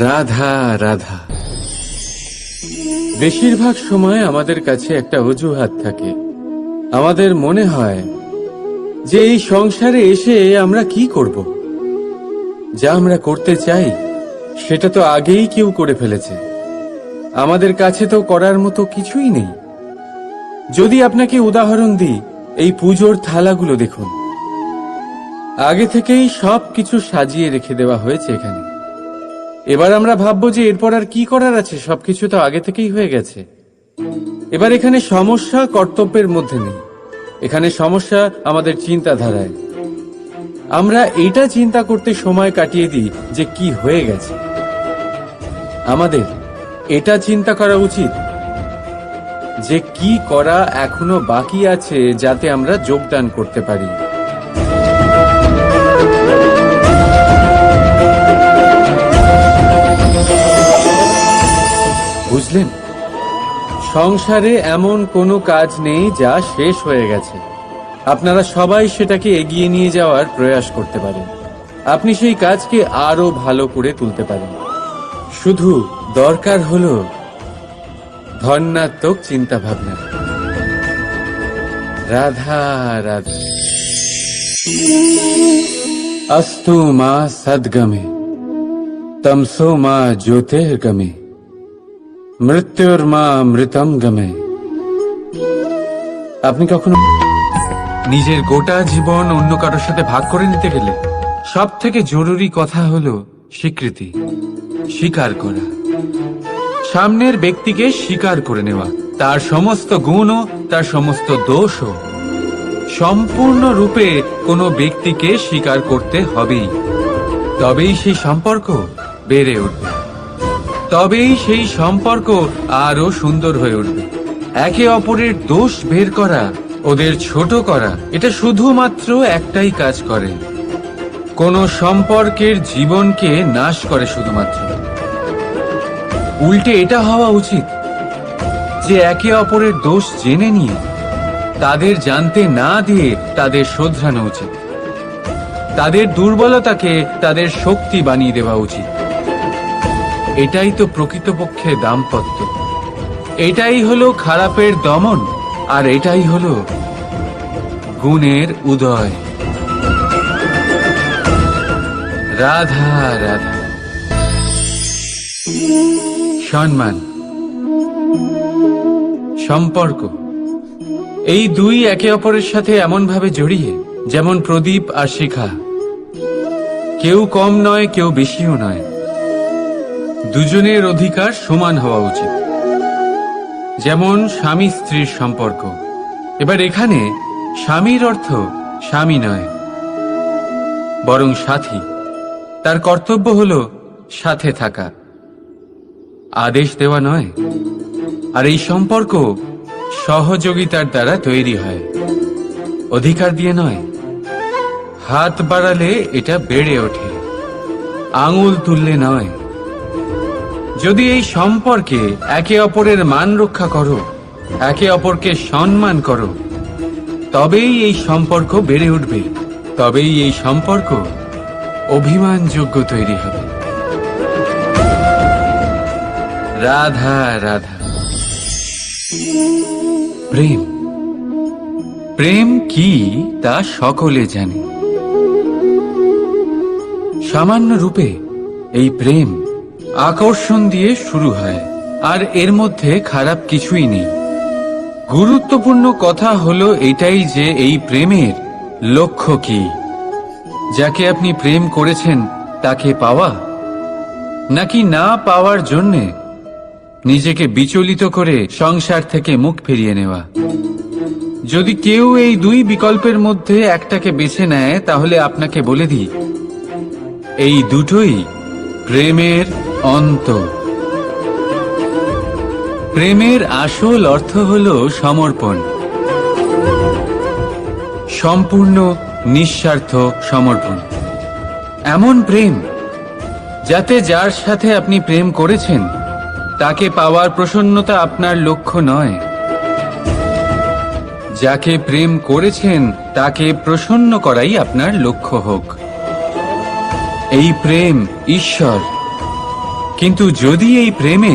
রাধা রাধা। বেশিরভাগ সময় আমাদের কাছে একটা অজুহাত থাকে। আমাদের মনে হয় যে এই সংসারে এসে আমরা কি করব? যা আমরা করতে চাই সেটা তো আগেই কেউ করে ফেলেছে, আমাদের কাছে তো করার মতো কিছুই নেই। যদি আপনাকে উদাহরণ দিই, এই পুজোর থালাগুলো দেখুন, আগে থেকেই সব কিছু সাজিয়ে রেখে দেওয়া হয়েছে এখানে। এবার আমরা ভাববো যে এরপর আর কি করার আছে, সবকিছু তো আগে থেকেই হয়ে গেছে। এবার এখানে সমস্যা কর্তব্যের মধ্যে নেই, এখানে সমস্যা আমাদের চিন্তাধারায়। আমরা এটা চিন্তা করতে সময় কাটিয়ে দিই যে কি হয়ে গেছে। আমাদের এটা চিন্তা করা উচিত যে কি করা এখনো বাকি আছে, যাতে আমরা যোগদান করতে পারি। বুঝলেন, সংসারে এমন কোনো কাজ নেই যা শেষ হয়ে গেছে। আপনারা সবাই সেটাকে এগিয়ে নিয়ে যাওয়ার প্রয়াস করতে পারেন। আপনি সেই কাজকে আরো ভালো করে তুলতে পারেন। শুধু দরকার হলো ধন্যাত্মক চিন্তা ভাবনা। রাধা রাধা। अस्तु मा सद्गमे तमसो मा ज्योतिर्गमे মৃত্যুর্মা মৃতম গমে। আপনি কখনো নিজের গোটা জীবন অন্য কারোর সাথে ভাগ করে নিতে গেলে সব থেকে জরুরি কথা হলো স্বীকৃতি, স্বীকার করা। সামনের ব্যক্তিকে স্বীকার করে নেওয়া, তার সমস্ত গুণও তার সমস্ত দোষও। সম্পূর্ণরূপে কোনো ব্যক্তিকে স্বীকার করতে হবেই, তবেই সেই সম্পর্ক বেড়ে উঠবে, তবেই সেই সম্পর্ক আরো সুন্দর হয়ে উঠবে। একে অপরের দোষ বের করা, ওদের ছোট করা, এটা শুধুমাত্র একটাই কাজ করে, কোন সম্পর্কের জীবনকে নাশ করে শুধুমাত্র। উল্টে এটা হওয়া উচিত যে একে অপরের দোষ জেনে নিয়ে তাদের জানতে না দিয়ে তাদের শোধরানো উচিত। তাদের দুর্বলতাকে তাদের শক্তি বানিয়ে দেওয়া উচিত। এটাই তো প্রকৃতপক্ষে দাম্পত্য, এটাই হলো খারাপের দমন, আর এটাই হলো গুণের উদয়। রাধা রাধা। সম্মান, সম্পর্ক, এই দুই একে অপরের সাথে এমন ভাবে জড়িয়ে যেমন প্রদীপ আর শিখা। কেউ কম নয়, কেউ বেশিও নয়, দুজনের অধিকার সমান হওয়া উচিত। যেমন স্বামী স্ত্রীর সম্পর্ক। এবার এখানে স্বামীর অর্থ স্বামী নয়, বরং সাথী। তার কর্তব্য হলো সাথে থাকা, আদেশ দেওয়া নয়। আর এই সম্পর্ক সহযোগিতার দ্বারা তৈরি হয়, অধিকার দিয়ে নয়। হাত বাড়ালে এটা বেড়ে ওঠে, আঙুল তুললে নয়। যদি এই সম্পর্কে একে অপরের মান রক্ষা করো, একে অপরকে সম্মান করো, তবেই এই সম্পর্ক বেড়ে উঠবে, তবেই এই সম্পর্ক অভিমানযোগ্য তৈরি হবে। রাধা রাধা। প্রেম, প্রেম কি তা সকলে জানে। সামান্য রূপে এই প্রেম আকর্ষণ দিয়ে শুরু হয়, আর এর মধ্যে খারাপ কিছুই নেই। গুরুত্বপূর্ণ কথা হলো এটাই যে এই প্রেমের লক্ষ্য কি। যাকে আপনি প্রেম করেছেন তাকে পাওয়া, নাকি না পাওয়ার জন্যে নিজেকে বিচলিত করে সংসার থেকে মুখ ফিরিয়ে নেওয়া। যদি কেউ এই দুই বিকল্পের মধ্যে একটাকে বেছে নেয়, তাহলে আপনাকে বলে দিই, এই দুটোই প্রেমের অন্ত। প্রেমের আসল অর্থ হল সমর্পণ, সম্পূর্ণ নিঃস্বার্থ সমর্পণ। এমন প্রেম যাতে যার সাথে আপনি প্রেম করেছেন তাকে পাওয়ার প্রসন্নতা আপনার লক্ষ্য নয়, যাকে প্রেম করেছেন তাকে প্রসন্ন করাই আপনার লক্ষ্য হোক। এই প্রেম ঈশ্বর। কিন্তু যদি এই প্রেমে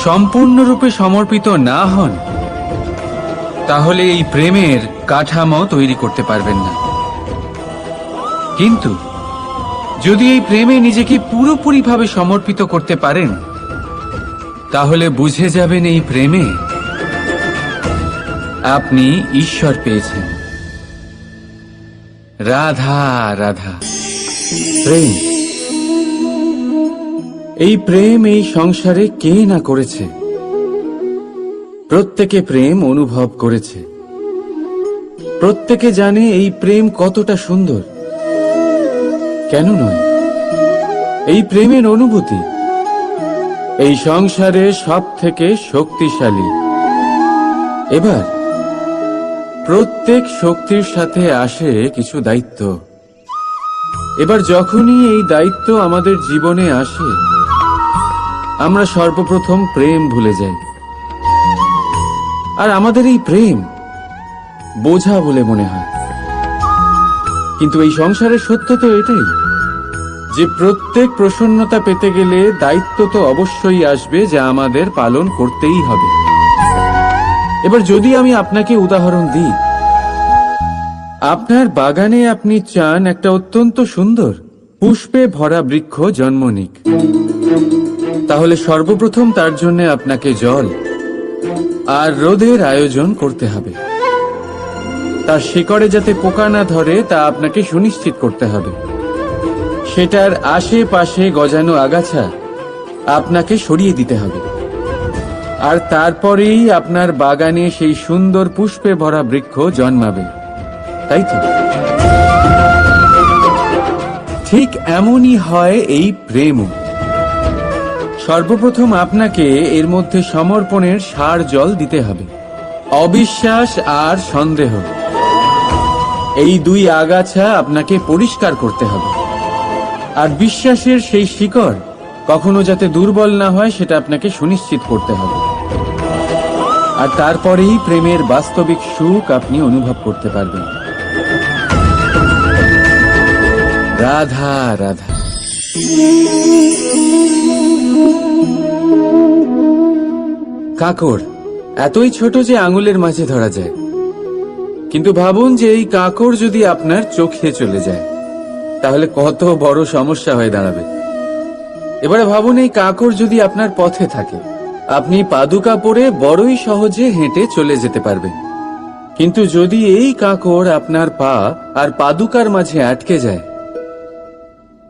সম্পূর্ণরূপে সমর্পিত না হন, তাহলে এই প্রেমের কাঠামো তৈরি করতে পারবেন না। কিন্তু যদি এই প্রেমে নিজেকে পুরোপুরিভাবে সমর্পিত করতে পারেন, তাহলে বুঝে যাবেন এই প্রেমে আপনি ঈশ্বর পেয়েছেন। রাধা রাধা। প্রেম, এই প্রেম এই সংসারে কে না করেছে। প্রত্যেকে প্রেম অনুভব করেছে, প্রত্যেকে জানে এই প্রেম কতটা সুন্দর। কেন নয়? এই প্রেমের অনুভূতি এই সংসারে সব থেকে শক্তিশালী। এবার প্রত্যেক শক্তির সাথে আসে কিছু দায়িত্ব। এবার যখনই এই দায়িত্ব আমাদের জীবনে আসে, আমরা সর্বপ্রথম প্রেম ভুলে যাই। আর আমাদের এই প্রেম বোঝা বলে মনে হয়। কিন্তু এই সংসারের সত্য তো এটাই যে প্রত্যেক প্রসন্নতা পেতে গেলে দায়িত্ব তো অবশ্যই আসবে, যা আমাদের পালন করতেই হবে। এবার যদি আমি আপনাকে উদাহরণ দিই, আপনার বাগানে আপনি চান একটা অত্যন্ত সুন্দর পুষ্পে ভরা বৃক্ষ জন্ম নিক, তাহলে সর্বপ্রথম তার জন্য আপনাকে জল আর রোদের আয়োজন করতে হবে। তার শিকড়ে যাতে পোকা না ধরে তা আপনাকে সুনিশ্চিত করতে হবে। সেটার আশেপাশে গজানো আগাছা আপনাকে সরিয়ে দিতে হবে। আর তারপরেই আপনার বাগানে সেই সুন্দর পুষ্পে ভরা বৃক্ষ জন্মাবে, তাই তো? ঠিক এমনই হয় এই প্রেমও। সর্বপ্রথম আপনাকে এর মধ্যে সমর্পণের সার জল দিতে হবে। অবিশ্বাস আর সন্দেহ, এই দুই আগাছা আপনাকে পরিষ্কার করতে হবে। আর বিশ্বাসের সেই শিকড় কখনো যাতে দুর্বল না হয় সেটা আপনাকে সুনিশ্চিত করতে হবে। আর তারপরেই প্রেমের বাস্তবিক সুখ আপনি অনুভব করতে পারবেন। রাধা রাধা। কাকড় এতই ছোট যে আঙুলের মাঝে ধরা যায়, কিন্তু ভাবুন যে এই কাকড় যদি আপনার চোখে চলে যায়, তাহলে কত বড় সমস্যা হয়ে দাঁড়াবে। এবারে ভাবুন এই কাকড় যদি আপনার পথে থাকে, আপনি পাদুকা পরে বড়ই সহজে হেঁটে চলে যেতে পারবেন। কিন্তু যদি এই কাকড় আপনার পা আর পাদুকার মাঝে আটকে যায়,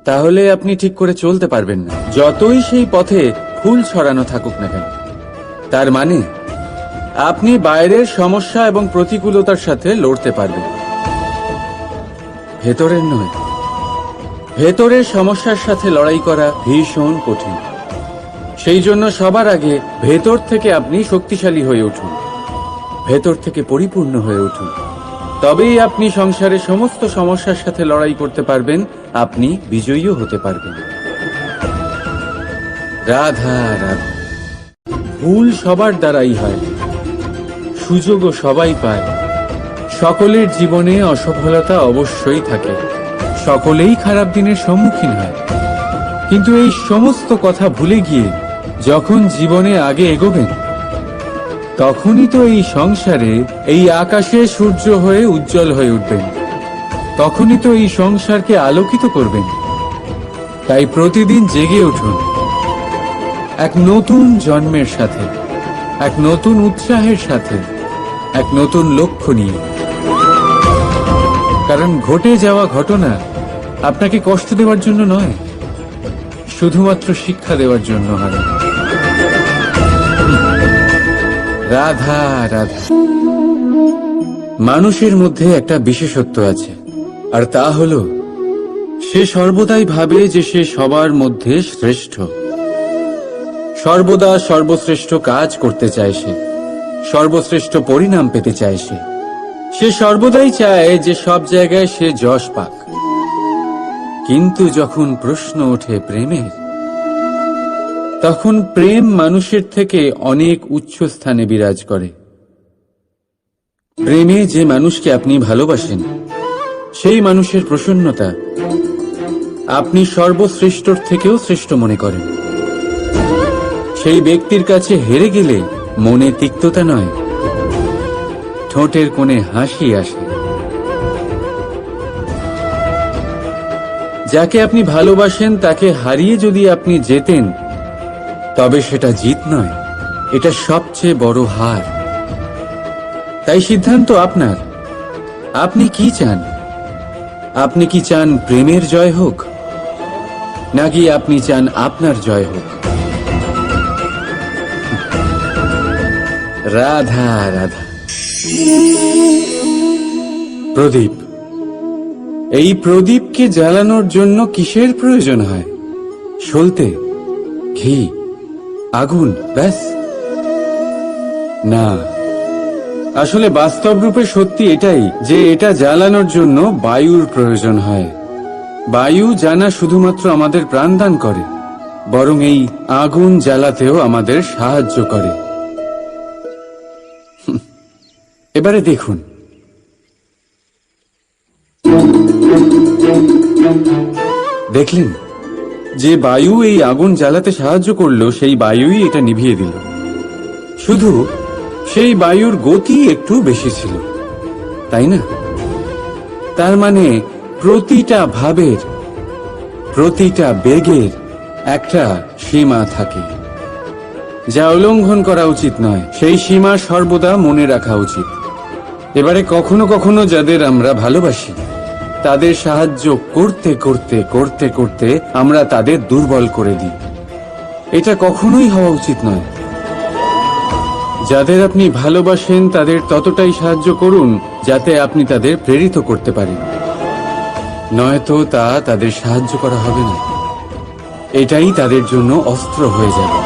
তাহলে আপনি ঠিক করে চলতে পারবেন না, যতই সেই পথে ফুল ছড়ানো থাকুক না কেন। তার মানে আপনি বাইরের সমস্যা এবং প্রতিকূলতার সাথে লড়তে পারবেন, ভেতরের নয়। ভেতরের সমস্যার সাথে লড়াই করা ভীষণ কঠিন। সেই জন্য সবার আগে ভেতর থেকে আপনি শক্তিশালী হয়ে উঠুন, ভেতর থেকে পরিপূর্ণ হয়ে উঠুন। তবেই আপনি সংসারের সমস্ত সমস্যার সাথে লড়াই করতে পারবেন, আপনি বিজয়ীও হতে পারবেন। রাধা রাধা। ভুল সবার দ্বারাই হয়, সুযোগও সবাই পায়। সকলের জীবনে অসফলতা অবশ্যই থাকে, সকলেই খারাপ দিনের সম্মুখীন হয়। কিন্তু এই সমস্ত কথা ভুলে গিয়ে যখন জীবনে আগে এগোবেন, তখনই তো এই সংসারে, এই আকাশে সূর্য হয়ে উজ্জ্বল হয়ে উঠবেন। তখনই তো এই সংসারকে আলোকিত করবেন। তাই প্রতিদিন জেগে উঠুন, এক নতুন জন্মের সাথে, এক নতুন উৎসাহের সাথে, এক নতুন লক্ষ্য নিয়ে। কারণ ঘটে যাওয়া ঘটনা আপনাকে কষ্ট দেওয়ার জন্য নয়, শুধুমাত্র শিক্ষা দেওয়ার জন্য হয়। রাধা রাধা। মানুষের মধ্যে একটা বিশেষত্ব আছে, আর তা হলো সে সর্বদাই ভাবে যে সে সবার মধ্যে শ্রেষ্ঠ। সর্বদা সর্বশ্রেষ্ঠ কাজ করতে চায় সে, সর্বশ্রেষ্ঠ পরিণাম পেতে চায় সে সর্বদাই চায় যে সব জায়গায় সে যশ পাক। কিন্তু যখন প্রশ্ন ওঠে প্রেমের, তখন প্রেম মানুষের থেকে অনেক উচ্চ স্থানে বিরাজ করে। প্রেমে যে মানুষকে আপনি ভালোবাসেন, সেই মানুষের প্রসন্নতা আপনি সর্বশ্রেষ্ঠর থেকেও শ্রেষ্ঠ মনে করেন। সেই ব্যক্তির কাছে হেরে গেলে মনে তিক্ততা নয়, ঠোঁটের কোণে হাসি আসে। যাকে আপনি ভালোবাসেন তাকে হারিয়ে যদি আপনি জেতেন, তবে সেটা জিত নয়, এটা সবচেয়ে বড় হার। তাই সিদ্ধান্ত আপনার। আপনি কি চান? আপনি কি চান প্রেমের জয় হোক, নাকি আপনি চান আপনার জয় হোক? রাধা রাধা। প্রদীপ, এই প্রদীপকে জ্বালানোর জন্য কিসের প্রয়োজন হয়? সলতে, ঘি, আগুন, ব্যাস? না, আসলে বাস্তব রূপে সত্যি এটাই যে এটা জ্বালানোর জন্য বায়ুর প্রয়োজন হয়। বায়ু জানা শুধুমাত্র আমাদের প্রাণদান করে, বরং এই আগুন জ্বালাতেও আমাদের সাহায্য করে। এবারে দেখুন, দেখলেন যে বায়ু এই আগুন জ্বালাতে সাহায্য করলো, সেই বায়ুই এটা নিভিয়ে দিল। শুধু সেই বায়ুর গতি একটু বেশি ছিল, তাই না? তার মানে প্রতিটা ভাবের, প্রতিটা বেগের একটা সীমা থাকে, যা উল্লঙ্ঘন করা উচিত নয়। সেই সীমা সর্বদা মনে রাখা উচিত। এবারে কখনো কখনো যাদের আমরা ভালোবাসি, তাদের সাহায্য করতে করতে করতে করতে আমরা তাদের দুর্বল করে দিই। এটা কখনোই হওয়া উচিত নয়। যাদের আপনি ভালোবাসেন তাদের ততটাই সাহায্য করুন যাতে আপনি তাদের প্রেরিত করতে পারেন, নয়তো তা তাদের সাহায্য করা হবে না। এটাই তাদের জন্য অস্ত্র হয়ে যাবে।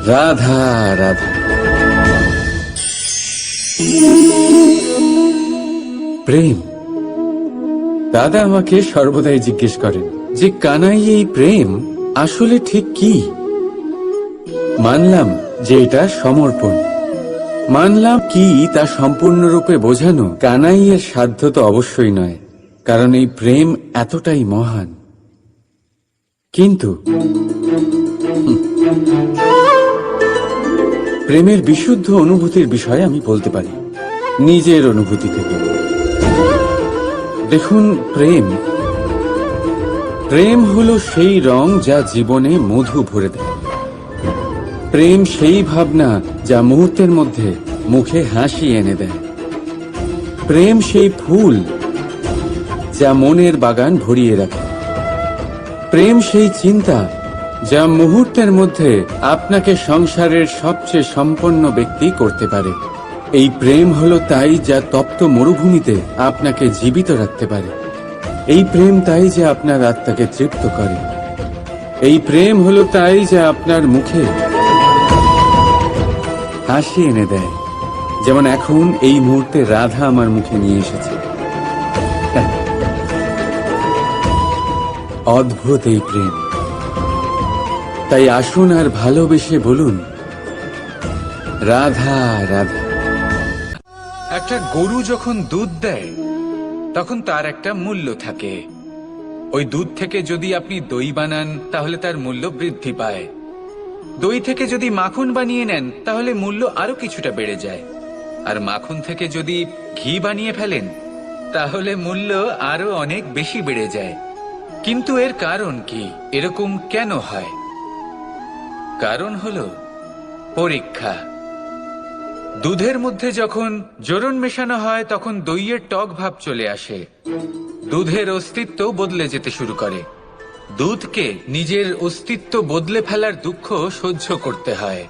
রাধা রাধা। প্রেম। দাদা আমাকে সর্বদাই জিজ্ঞেস করেন যে কানাই, এই প্রেম আসলে ঠিক কি? মানলাম যে এটা সমর্পণ, মানলাম কি তা সম্পূর্ণরূপে বোঝানো কানাইয়ের সাধ্য তো অবশ্যই নয়, কারণ এই প্রেম এতটাই মহান। কিন্তু প্রেমের বিশুদ্ধ অনুভূতির বিষয়ে আমি বলতে পারি নিজের অনুভূতি থেকে। দেখুন, প্রেম হলো সেই রং যা জীবনে মধু ভরে দেয়। প্রেম সেই ভাবনা যা মুহূর্তের মধ্যে মুখে হাসি এনে দেয়। প্রেম সেই ফুল যা মনের বাগান ভরিয়ে রাখে। প্রেম সেই চিন্তা যা মুহূর্তের মধ্যে আপনাকে সংসারের সবচেয়ে সম্পন্ন ব্যক্তি করতে পারে। এই প্রেম হলো তাই যা তপ্ত মরুভূমিতে আপনাকে জীবিত রাখতে পারে। এই প্রেম তাই যে আপনার আত্মাকে তৃপ্ত করে। এই প্রেম হলো তাই যা আপনার মুখে হাসি এনে দেয়, যেমন এখন এই মুহূর্তে রাধা আমার মুখে নিয়ে এসেছে। অদ্ভুত এই প্রেম। তাই আসুন আর ভালোবেসে বলুন, রাধা রাধা। একটা গরু যখন দুধ দেয় তখন তার একটা মূল্য থাকে। ওই দুধ থেকে যদি আপনি দই বানান তাহলে তার মূল্য বৃদ্ধি পায়। দই থেকে যদি মাখন বানিয়ে নেন তাহলে মূল্য আরো কিছুটা বেড়ে যায়। আর মাখন থেকে যদি ঘি বানিয়ে ফেলেন তাহলে মূল্য আরো অনেক বেশি বেড়ে যায়। কিন্তু এর কারণ কি? এরকম কেন হয়? কারণ হলো পরীক্ষা। দুধের মধ্যে যখন জোরন মেশানো হয় তখন দইয়ের টক ভাব চলে আসে। দুধের অস্তিত্ব বদলে যেতে শুরু করে। দুধকে নিজের অস্তিত্ব বদলে ফেলার দুঃখ সহ্য করতে হয়।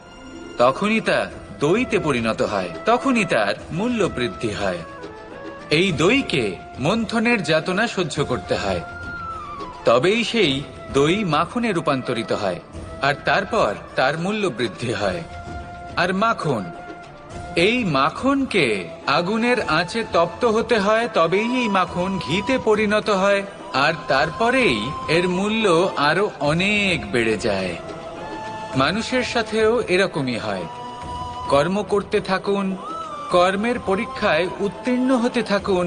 তখনই তা দইতে পরিণত হয়, তখনই তার মূল্য বৃদ্ধি হয়। এই দইকে মন্থনের যাতনা সহ্য করতে হয়, তবেই সেই দই মাখনে রূপান্তরিত হয়, আর তারপর তার মূল্য বৃদ্ধি হয়। আর মাখন, এই মাখনকে আগুনের আঁচে তপ্ত হতে হয়, তবেই এই মাখন ঘিতে পরিণত হয়, আর তারপরেই এর মূল্য আরো অনেক বেড়ে যায়। মানুষের সাথেও এরকমই হয়। কর্ম করতে থাকুন, কর্মের পরীক্ষায় উত্তীর্ণ হতে থাকুন,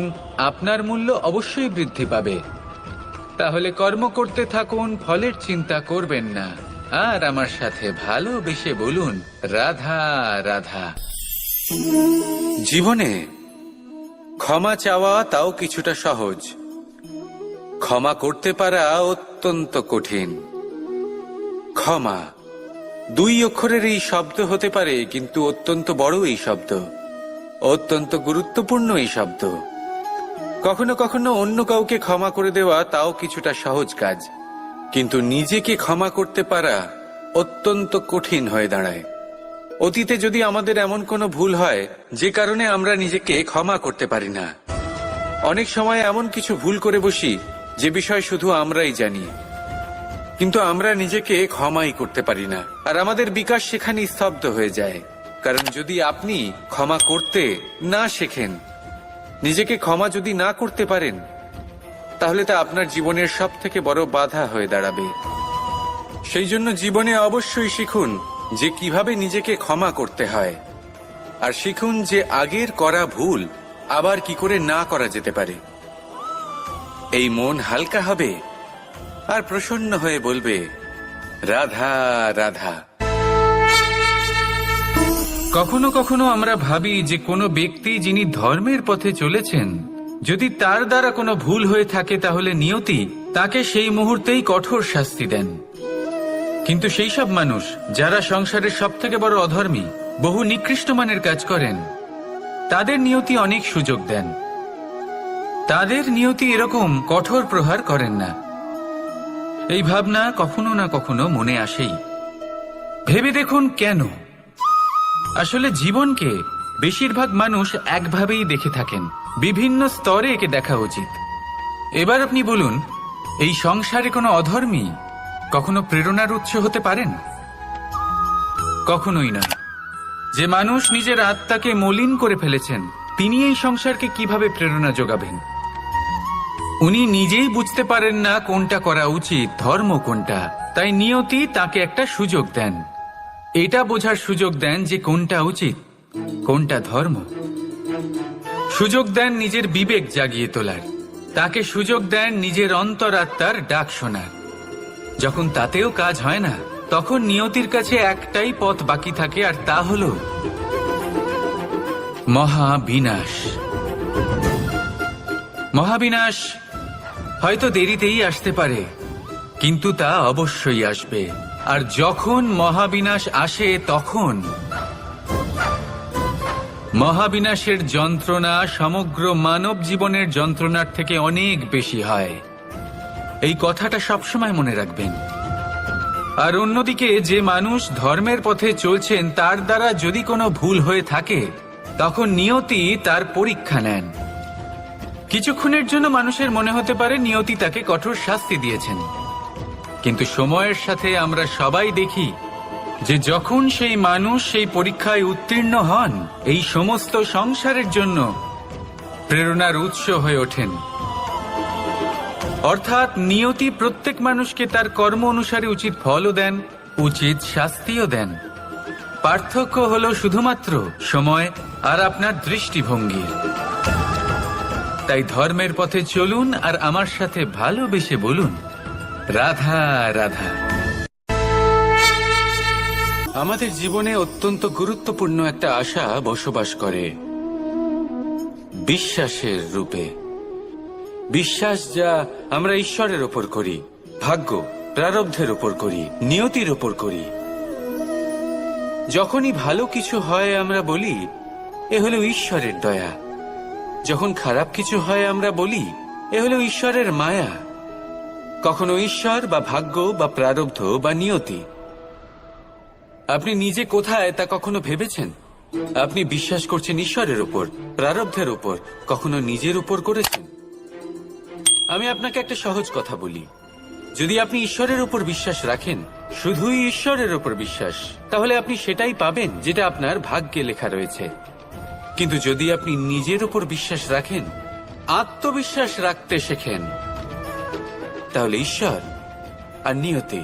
আপনার মূল্য অবশ্যই বৃদ্ধি পাবে। তাহলে কর্ম করতে থাকুন, ফলের চিন্তা করবেন না, আর আমার সাথে ভালোবেসে বলুন, রাধা রাধা। জীবনে ক্ষমা চাওয়া তাও কিছুটা সহজ, ক্ষমা করতে পারা অত্যন্ত কঠিন। ক্ষমা 2 অক্ষরের এই শব্দ হতে পারে, কিন্তু অত্যন্ত বড় এই শব্দ, অত্যন্ত গুরুত্বপূর্ণ এই শব্দ। কখনো কখনো অন্য কাউকে ক্ষমা করে দেওয়া তাও কিছুটা সহজ কাজ, কিন্তু নিজেকে ক্ষমা করতে পারা অত্যন্ত কঠিন হয়ে দাঁড়ায়। অতীতে যদি আমাদের এমন কোনো ভুল হয় যে কারণে আমরা নিজেকে ক্ষমা করতে পারি না, অনেক সময় এমন কিছু ভুল করে বসি যে বিষয় শুধু আমরাই জানি, কিন্তু আমরা নিজেকে ক্ষমাই করতে পারি না, আর আমাদের বিকাশ সেখানে স্তব্ধ হয়ে যায়। কারণ যদি আপনি ক্ষমা করতে না শেখেন, নিজেকে ক্ষমা যদি না করতে পারেন, তাহলে তা আপনার জীবনের সবথেকে বড় বাধা হয়ে দাঁড়াবে। সেই জন্য জীবনে অবশ্যই শিখুন যে কিভাবে নিজেকে ক্ষমা করতে হয়, আর শিখুন যে আগের করা ভুল আবার কি করে না করা যেতে পারে। এই মন হালকা হবে আর প্রসন্ন হয়ে বলবে, রাধা রাধা। কখনো কখনো আমরা ভাবি যে কোনো ব্যক্তি যিনি ধর্মের পথে চলেছেন, যদি তার দ্বারা কোনো ভুল হয়ে থাকে তাহলে নিয়তি তাকে সেই মুহূর্তেই কঠোর শাস্তি দেন। কিন্তু সেই সব মানুষ যারা সংসারের সবথেকে বড় অধর্মী, বহু নিকৃষ্ট মানের কাজ করেন, তাদের নিয়তি অনেক সুযোগ দেন। তাদের নিয়তি এরকম কঠোর প্রহার করেন না। এই ভাবনা কখনো না কখনো মনে আসেই। ভেবে দেখুন কেন? আসলে জীবনকে বেশিরভাগ মানুষ একভাবেই দেখে থাকেন, বিভিন্ন স্তরে একে দেখা উচিত। এবার আপনি বলুন, এই সংসারে কোনো অধর্মী কখনো প্রেরণার উৎস হতে পারেন? কখনোই না। যে মানুষ নিজের আত্মাকে মলিন করে ফেলেছেন, তিনি এই সংসারকে কিভাবে প্রেরণা যোগাবেন? উনি নিজেই বুঝতে পারেন না কোনটা করা উচিত, ধর্ম কোনটা। তাই নিয়তি তাকে একটা সুযোগ দেন, এটা বোঝার সুযোগ দেন যে কোনটা উচিত, কোনটা ধর্ম। সুযোগ দেন নিজের বিবেক জাগিয়ে তোলার, তাকে সুযোগ দেন নিজের অন্তরাত্মার ডাক শোনার। যখন তাতেও কাজ হয় না, তখন নিয়তির কাছে একটাই পথ বাকি থাকে, আর তা হল মহাবিনাশ। মহাবিনাশ হয়তো দেরিতেই আসতে পারে, কিন্তু তা অবশ্যই আসবে। আর যখন মহাবিনাশ আসে, তখন মহাবিনাশের যন্ত্রণা সমগ্র মানব জীবনের যন্ত্রণার থেকে অনেক বেশি হয়। এই কথাটা সবসময় মনে রাখবেন। আর অন্যদিকে যে মানুষ ধর্মের পথে চলছেন, তার দ্বারা যদি কোনো ভুল হয়ে থাকে, তখন নিয়তি তার পরীক্ষা নেন। কিছুক্ষণের জন্য মানুষের মনে হতে পারে নিয়তি তাকে কঠোর শাস্তি দিয়েছেন, কিন্তু সময়ের সাথে আমরা সবাই দেখি যে যখন সেই মানুষ সেই পরীক্ষায় উত্তীর্ণ হন, এই সমস্ত সংসারের জন্য প্রেরণার উৎস হয়ে ওঠেন। অর্থাৎ নিয়তি প্রত্যেক মানুষকে তার কর্ম অনুসারে উচিত ফলও দেন, উচিত শাস্তিও দেন। পার্থক্য হলো শুধুমাত্র সময় আর আপনার দৃষ্টিভঙ্গির। তাই ধর্মের পথে চলুন আর আমার সাথে ভালোবেসে বলুন, রাধা রাধা। আমাদের জীবনে অত্যন্ত গুরুত্বপূর্ণ একটা আশা বসবাস করে, বিশ্বাসের রূপে। বিশ্বাস যা আমরা ঈশ্বরের ওপর করি, ভাগ্য, প্রারব্ধের ওপর করি, নিয়তির ওপর করি। যখনই ভালো কিছু হয় আমরা বলি এ হলো ঈশ্বরের দয়া, যখন খারাপ কিছু হয় আমরা বলি এ হলো ঈশ্বরের মায়া। কখনো ঈশ্বর বা ভাগ্য বা প্রারব্ধ বা নিয়তি। আপনি নিজে কোথায় তা কখনো ভেবেছেন? আপনি বিশ্বাস করছেন ঈশ্বরের উপর, প্রারব্ধের উপর, কখনো নিজের উপর করেছেন? আমি আপনাকে একটা সহজ কথা বলি, যদি আপনি ঈশ্বরের উপর বিশ্বাস রাখেন, শুধুই ঈশ্বরের উপর বিশ্বাস, তাহলে আপনি সেটাই পাবেন যেটা আপনার ভাগ্যে লেখা রয়েছে। কিন্তু যদি আপনি নিজের উপর বিশ্বাস রাখেন, আত্মবিশ্বাস রাখতে শেখেন, তাহলে ঈশ্বর আর নিয়তি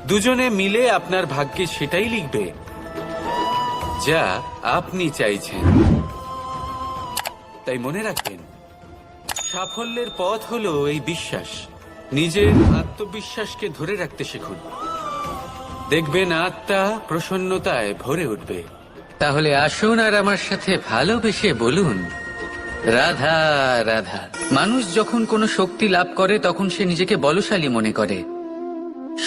দুজনে মিলে আপনার ভাগ্যে সেটাই লিখবে যা আপনি চাইছেন। তাই মনে রাখবেন, সাফল্যের পথ হলো এই বিশ্বাস। নিজের আত্মবিশ্বাসকে ধরে রাখতে শিখুন, দেখবেন আত্মা প্রসন্নতায় ভরে উঠবে। তাহলে আসুন আর আমার সাথে ভালোবেসে বলুন, রাধা রাধা। মানুষ যখন কোনো শক্তি লাভ করে তখন সে নিজেকে বলশালী মনে করে।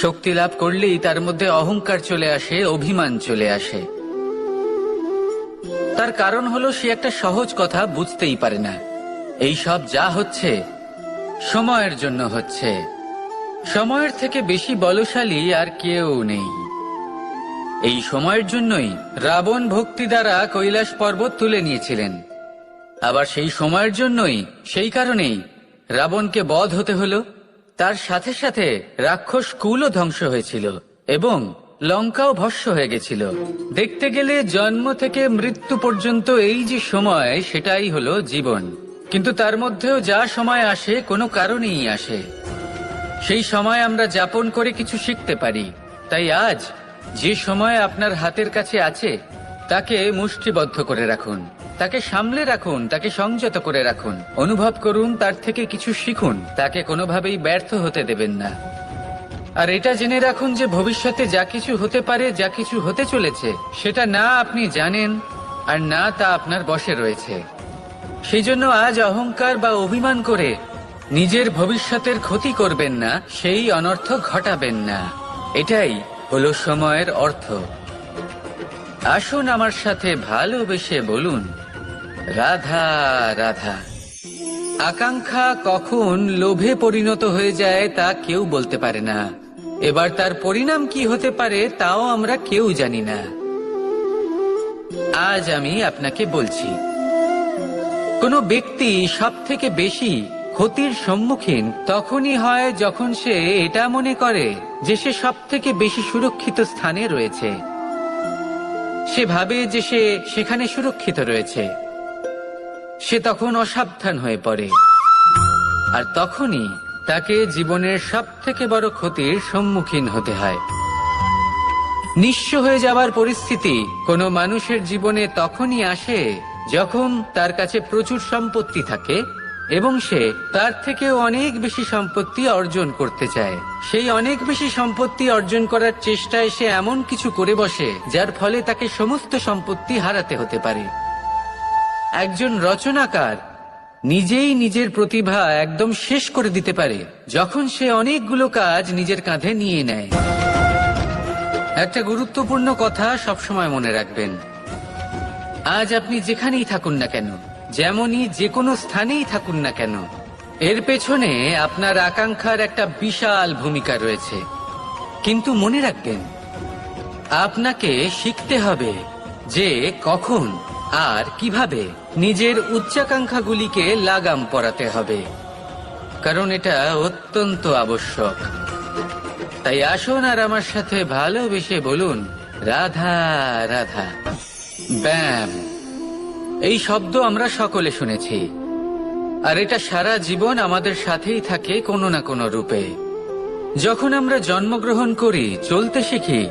শক্তি লাভ করলেই তার মধ্যে অহংকার চলে আসে, অভিমান চলে আসে। তার কারণ হলো সে একটা সহজ কথা বুঝতেই পারে না। এই সব যা হচ্ছে সময়ের জন্য হচ্ছে। সময়ের থেকে বেশি বলশালী আর কেউ নেই। এই সময়ের জন্যই রাবণ ভক্তি দ্বারা কৈলাস পর্বত তুলে নিয়েছিলেন। আবার সেই সময়ের জন্যই, সেই কারণেই রাবণকে বধ হতে হলো। তার সাথে সাথে রাক্ষস কুলও ধ্বংস হয়েছিল এবং লঙ্কাও ভস্ম হয়ে গেছিল। দেখতে গেলে জন্ম থেকে মৃত্যু পর্যন্ত এই যে সময়, সেটাই হলো জীবন। কিন্তু তার মধ্যেও যা সময় আসে কোনো কারণেই আসে। সেই সময় আমরা যাপন করে কিছু শিখতে পারি। তাই আজ যে সময় আপনার হাতের কাছে আছে তাকে মুষ্টিবদ্ধ করে রাখুন, তাকে সামলে রাখুন, তাকে সংযত করে রাখুন, অনুভব করুন, তার থেকে কিছু শিখুন, তাকে কোনোভাবেই ব্যর্থ হতে দেবেন না। আর এটা জেনে রাখুন যে ভবিষ্যতে যা কিছু হতে পারে, যা কিছু হতে চলেছে, সেটা না আপনি জানেন আর না তা আপনার বশে রয়েছে। সেই জন্য আজ অহংকার বা অভিমান করে নিজের ভবিষ্যতের ক্ষতি করবেন না, সেই অনর্থ ঘটাবেন না। এটাই হলো সময়ের অর্থ। আসুন আমার সাথে ভালোবেসে বলুন, রাধা রাধা। আকাঙ্ক্ষা কখন লোভে পরিণত হয়ে যায় তা কেউ বলতে পারে না। এবার তার পরিণাম কি হতে পারে তাও আমরা কেউ জানি না। আজ আমি আপনাকে বলছি, কোনো ব্যক্তি সব থেকে বেশি ক্ষতির সম্মুখীন তখনই হয় যখন সে এটা মনে করে যে সে সব থেকে বেশি সুরক্ষিত স্থানে রয়েছে। সে ভাবে যে সে সেখানে সুরক্ষিত রয়েছে। সে তখন অসাবধান হয়ে পড়ে, আর তখনই তাকে জীবনের সব থেকে বড় ক্ষতির সম্মুখীন হতে হয়। নিঃস্ব হয়ে যাওয়ার পরিস্থিতি কোনো মানুষের জীবনে তখনই আসে যখন তার কাছে প্রচুর সম্পত্তি থাকে এবং সে তার থেকে অনেক বেশি সম্পত্তি অর্জন করতে চায়। সেই অনেক বেশি সম্পত্তি অর্জন করার চেষ্টায় সে এমন কিছু করে বসে যার ফলে তাকে সমস্ত সম্পত্তি হারাতে হতে পারে। একজন রচনাকার নিজেই নিজের প্রতিভা একদম শেষ করে দিতে পারে যখন সে অনেকগুলো কাজ নিজের কাঁধে নিয়ে নেয়। একটা গুরুত্বপূর্ণ কথা সবসময় মনে রাখবেন, আজ আপনি যেখানেই থাকুন না কেন, যেমনই যে কোনো স্থানেই থাকুন না কেন, এর পেছনে আপনার আকাঙ্ক্ষার একটা বিশাল ভূমিকা রয়েছে। কিন্তু মনে রাখবেন, আপনাকে শিখতে হবে যে কখন আর কিভাবে নিজের উচ্চাকাঙ্ক্ষাগুলিকে লাগাম পরাতে হবে, কারণ এটা অত্যন্ত আবশ্যক। তাই আসুন আর আমার সাথে ভালোবেসে বলুন, রাধা রাধা। ব্যায়াম, এই শব্দ আমরা সকলে শুনেছি। আর এটা সারা জীবন আমাদের সাথেই থাকে কোনো না কোনো রূপে। যখন আমরা জন্মগ্রহণ করি, চলতে শিখি,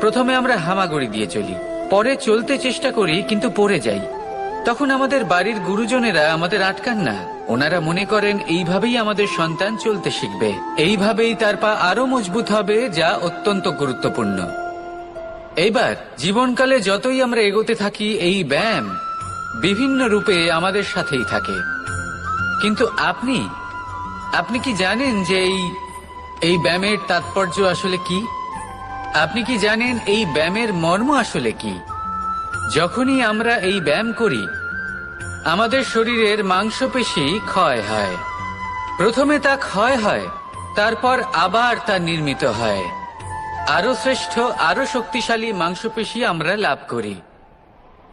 প্রথমে আমরা হামাগুড়ি দিয়ে চলি, পরে চলতে চেষ্টা করি কিন্তু পড়ে যাই। তখন আমাদের বাড়ির গুরুজনেরা আমাদের আটকান না। ওনারা মনে করেন এইভাবেই আমাদের সন্তান চলতে শিখবে, এইভাবেই তার পা আরো মজবুত হবে, যা অত্যন্ত গুরুত্বপূর্ণ। এইবার জীবনকালে যতই আমরা এগোতে থাকি, এই ব্যায়াম বিভিন্ন রূপে আমাদের সাথেই থাকে। কিন্তু আপনি কি জানেন যে এই ব্যায়ামের তাৎপর্য আসলে কি? আপনি কি জানেন এই ব্যায়ামের মর্ম আসলে কি? যখনই আমরা এই ব্যায়াম করি, আমাদের শরীরের মাংসপেশি ক্ষয় হয়। প্রথমে তা ক্ষয় হয়, তারপর আবার তা নির্মিত হয়। আরো শ্রেষ্ঠ, আরো শক্তিশালী মাংসপেশি আমরা লাভ করি।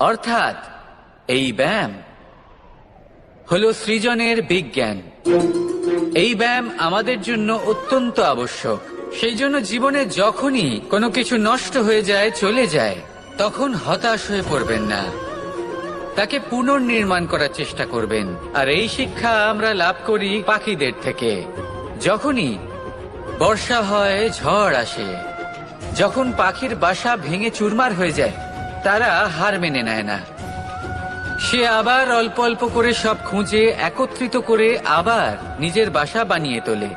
অর্থাৎ এই ব্যায়াম হলো সৃজনের বিজ্ঞান। এই ব্যায়াম আমাদের জন্য অত্যন্ত আবশ্যক। সেই জন্য জীবনে যখনই কোনো কিছু নষ্ট হয়ে যায়, চলে যায়, তখন হতাশ হয়ে পড়বেন না, তাকে পুনর্নির্মাণ করার চেষ্টা করবেন। আর এই শিক্ষা আমরা লাভ করি পাখিদের থেকে। যখনই বর্ষা হয়, ঝড় আসে, যখন পাখির বাসা ভেঙে চুরমার হয়ে যায়, তারা হার মেনে নেয় না। সে আবার অল্প অল্প করে সব খুঁজে একত্রিত করে আবার নিজের বাসা বানিয়ে তোলে,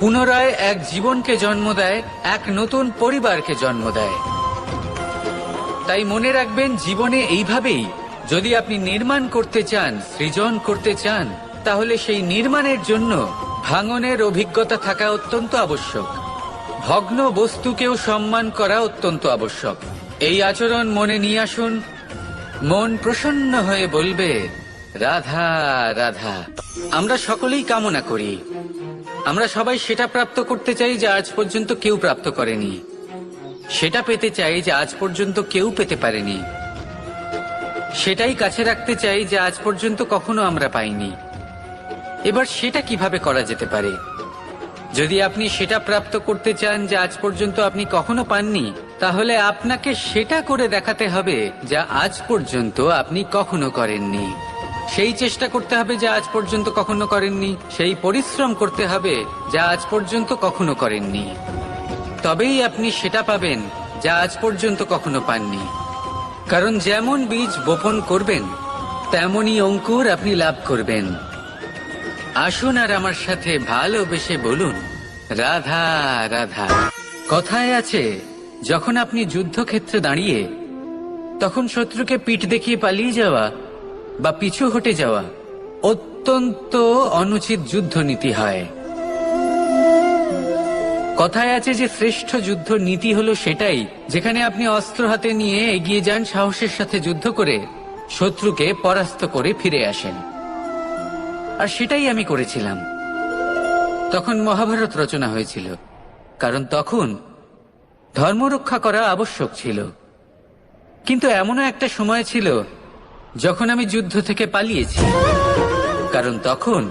পুনরায় এক জীবনকে জন্ম দেয়, এক নতুন পরিবারকে জন্ম দেয়। তাই মনে রাখবেন, জীবনে এইভাবেই যদি আপনি নির্মাণ করতে চান, সৃজন করতে চান, তাহলে সেই নির্মাণের জন্য ভাঙনের অভিজ্ঞতা থাকা অত্যন্ত আবশ্যক। ভগ্ন বস্তুকেও সম্মান করা অত্যন্ত আবশ্যক। এই আচরণ মনে নিয়ে আসুন, মন প্রসন্ন হয়ে বলবে রাধা রাধা। আমরা সকলেই কামনা করি, আমরা সবাই সেটা প্রাপ্ত করতে চাই যা আজ পর্যন্ত কেউ প্রাপ্ত করেনি, সেটা পেতে চাই যা আজ পর্যন্ত কেউ পেতে পারেনি, সেটাই কাছে রাখতে চাই যা আজ পর্যন্ত কখনো আমরা পাইনি। এবার সেটা কিভাবে করা যেতে পারে? যদি আপনি সেটা প্রাপ্ত করতে চান যা আজ পর্যন্ত আপনি কখনো পাননি, তাহলে আপনাকে সেটা করে দেখাতে হবে যা আজ পর্যন্ত আপনি কখনো করেননি। সেই চেষ্টা করতে হবে যা আজ পর্যন্ত কখনো করেননি, সেই পরিশ্রম করতে হবে যা আজ পর্যন্ত কখনো করেননি। তবেই আপনি সেটা পাবেন যা আজ পর্যন্ত কখনো পাননি। কারণ যেমন বীজ বপন করবেন, তেমনই অঙ্কুর আপনি লাভ করবেন। আসুন আর আমার সাথে ভালোবেসে বলুন রাধা রাধা। কথায় আছে, যখন আপনি যুদ্ধক্ষেত্রে দাঁড়িয়ে, তখন শত্রুকে পিঠ দেখিয়ে পালিয়ে যাওয়া বা পিছু হটে যাওয়া অত্যন্ত অনুচিত যুদ্ধনীতি হয়। কথায় আছে যে শ্রেষ্ঠ যুদ্ধ নীতি হলো সেটাই যেখানে আপনি অস্ত্র হাতে নিয়ে এগিয়ে যান, সাহসের সাথে যুদ্ধ করে শত্রুকে পরাস্ত করে ফিরে আসেন। আর সেটাই আমি করেছিলাম। তখন মহাভারত রচনা হয়েছিল, কারণ তখন ধর্ম রক্ষা করা আবশ্যক ছিল। কিন্তু এমনও একটা সময় ছিল যখন আমি যুদ্ধ থেকে পালিয়েছি, কারণ তখন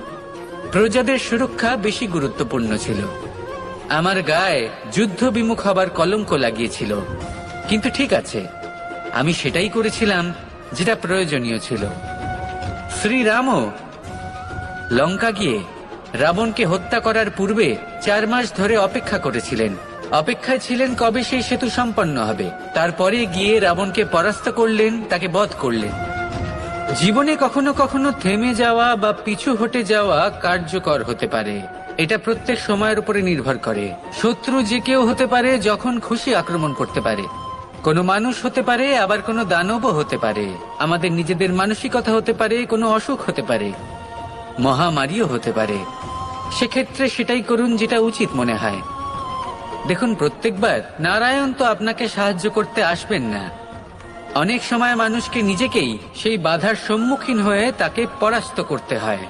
প্রজাদের সুরক্ষা বেশি গুরুত্বপূর্ণ ছিল। আমার গায়ে যুদ্ধ বিমুখ হবার কলঙ্ক লাগিয়েছিল। কিন্তু ঠিক আছে, আমি সেটাই করেছিলাম যেটা প্রয়োজনীয় ছিল। শ্রীরামও লঙ্কা গিয়ে রাবণকে হত্যা করার পূর্বে 4 মাস ধরে অপেক্ষা করেছিলেন। অপেক্ষায় ছিলেন কবে সেই সেতু সম্পন্ন হবে। তারপরে গিয়ে রাবণকে পরাস্ত করলেন, তাকে বধ করলেন। জীবনে কখনো কখনো থেমে যাওয়া বা পিছু হটে যাওয়া কার্যকর হতে পারে। এটা প্রত্যেক সময়ের উপরে নির্ভর করে। শত্রু যে কেউ হতে পারে, যখন খুশি আক্রমণ করতে পারে। কোনো মানুষ হতে পারে, আবার কোনো দানবও হতে পারে। আমাদের নিজেদের মানসিকতা হতে পারে, কোনো অসুখ হতে পারে, মহামারীও হতে পারে। সেক্ষেত্রে সেটাই করুন যেটা উচিত মনে হয়। দেখুন, প্রত্যেকবার নারায়ণ তো আপনাকে সাহায্য করতে আসবেন না। অনেক সময় মানুষকে নিজেকেই সেই বাধার সম্মুখীন হয়ে তাকে পরাস্ত করতে হয়।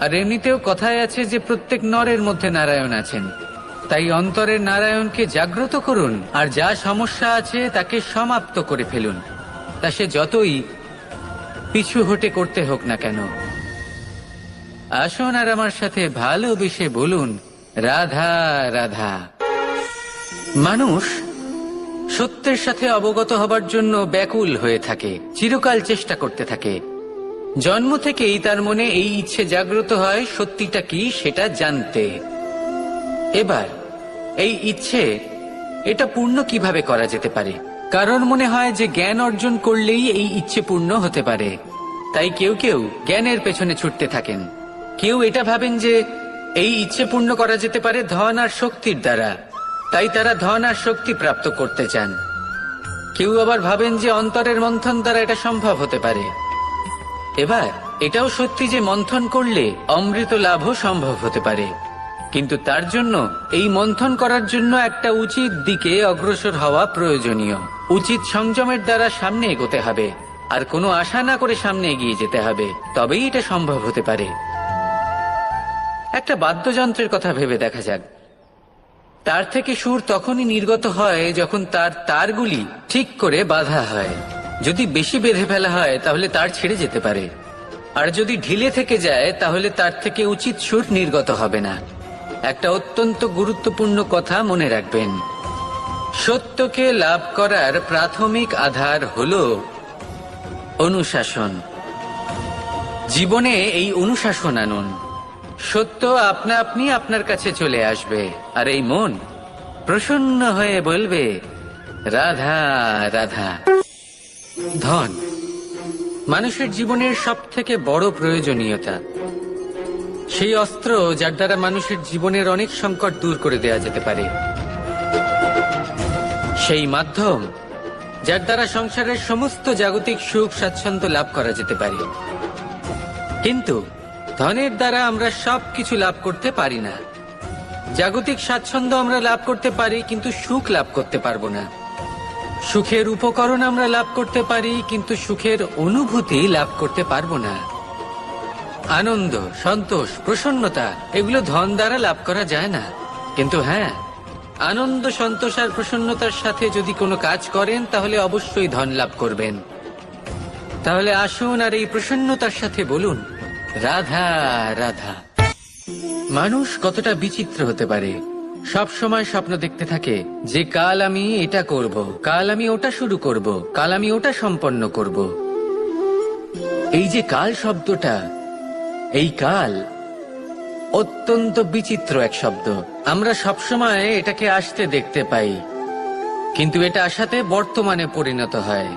আর এমনিতেও কথায় আছে যে প্রত্যেক নরের মধ্যে নারায়ণ আছেন। তাই অন্তরের নারায়ণকে জাগ্রত করুন, আর যা সমস্যা আছে তাকে সমাপ্ত করে ফেলুন, তা সে যতই পিছু হটে করতে হোক না কেন। আসুন আর আমার সাথে ভালোবেসে বলুন রাধা রাধা। মানুষ সত্যের সাথে অবগত হবার জন্য ব্যাকুল হয়ে থাকে, চিরকাল চেষ্টা করতে থাকে। জন্ম থেকেই তার মনে এই ইচ্ছে জাগ্রত হয় সত্যিটা কি সেটা জানতে। এবার এই ইচ্ছে এটা পূর্ণ কিভাবে করা যেতে পারে? কারণ মনে হয় যে জ্ঞান অর্জন করলেই এই ইচ্ছে পূর্ণ হতে পারে, তাই কেউ কেউ জ্ঞানের পেছনে ছুটতে থাকেন। কেউ এটা ভাবেন যে এই ইচ্ছে পূর্ণ করা যেতে পারে ধন আর শক্তির দ্বারা, তাই তারা ধন আর শক্তি প্রাপ্ত করতে চান। কেউ আবার ভাবেন যে অন্তরের মন্থন দ্বারা এটা সম্ভব হতে পারে। এবার এটাও সত্যি যে মন্থন করলে অমৃত লাভও সম্ভব হতে পারে, কিন্তু তার জন্য এই মন্থন করার জন্য একটা উচিত দিকে অগ্রসর হওয়া প্রয়োজনীয়। উচিত সংযমের দ্বারা সামনে এগোতে হবে, আর কোনো আশা না করে সামনে এগিয়ে যেতে হবে, তবেই এটা সম্ভব হতে পারে। একটা বাদ্যযন্ত্রের কথা ভেবে দেখা যাক। তার থেকে সুর তখনই নির্গত হয় যখন তার তারগুলি ঠিক করে বাঁধা হয়। যদি বেশি বেঁধে ফেলা হয় তাহলে তার ছিঁড়ে যেতে পারে, আর যদি ঢিলে থেকে যায় তাহলে তার থেকে উচিত সুর নির্গত হবে না। একটা অত্যন্ত গুরুত্বপূর্ণ কথা মনে রাখবেন, সত্যকে লাভ করার প্রাথমিক আধার হল অনুশাসন। জীবনে এই অনুশাসন আনুন, সত্য আপনা আপনি আপনার কাছে চলে আসবে, আর এই মন প্রসন্ন হয়ে বলবে রাধা রাধা। ধন মানুষের জীবনের সব থেকে বড় প্রয়োজনীয়তা, সেই অস্ত্র যার দ্বারা মানুষের জীবনের অনেক সংকট দূর করে দেয়া যেতে পারে, সেই মাধ্যম যার দ্বারা সংসারের সমস্ত জাগতিক সুখ স্বাচ্ছন্দ্য লাভ করা যেতে পারে। কিন্তু ধনের দ্বারা আমরা সবকিছু লাভ করতে পারি না। জাগতিক স্বাচ্ছন্দ্য আমরা লাভ করতে পারি, কিন্তু সুখ লাভ করতে পারবো না। সুখের উপকরণ আমরা লাভ করতে পারি, কিন্তু সুখের অনুভূতি লাভ করতে পারবো না। আনন্দ, সন্তোষ, প্রসন্নতা এগুলো ধন দ্বারা লাভ করা যায় না। কিন্তু হ্যাঁ, আনন্দ, সন্তোষ আর প্রসন্নতার সাথে যদি কোনো কাজ করেন তাহলে অবশ্যই ধন লাভ করবেন। তাহলে আসুন আর এই প্রসন্নতার সাথে বলুন রাধা রাধা। মানুষ কতটা বিচিত্র হতে পারে, সব সময় স্বপ্ন দেখতে থাকে যে কাল আমি এটা করব, কাল আমি ওটা শুরু করব, কাল আমি ওটা সম্পন্ন করব। এই যে কাল শব্দটা, এই কাল অত্যন্ত বিচিত্র এক শব্দ। আমরা সবসময় এটাকে আসতে দেখতে পাই, কিন্তু এটা আসাতে বর্তমানে পরিণত হয়।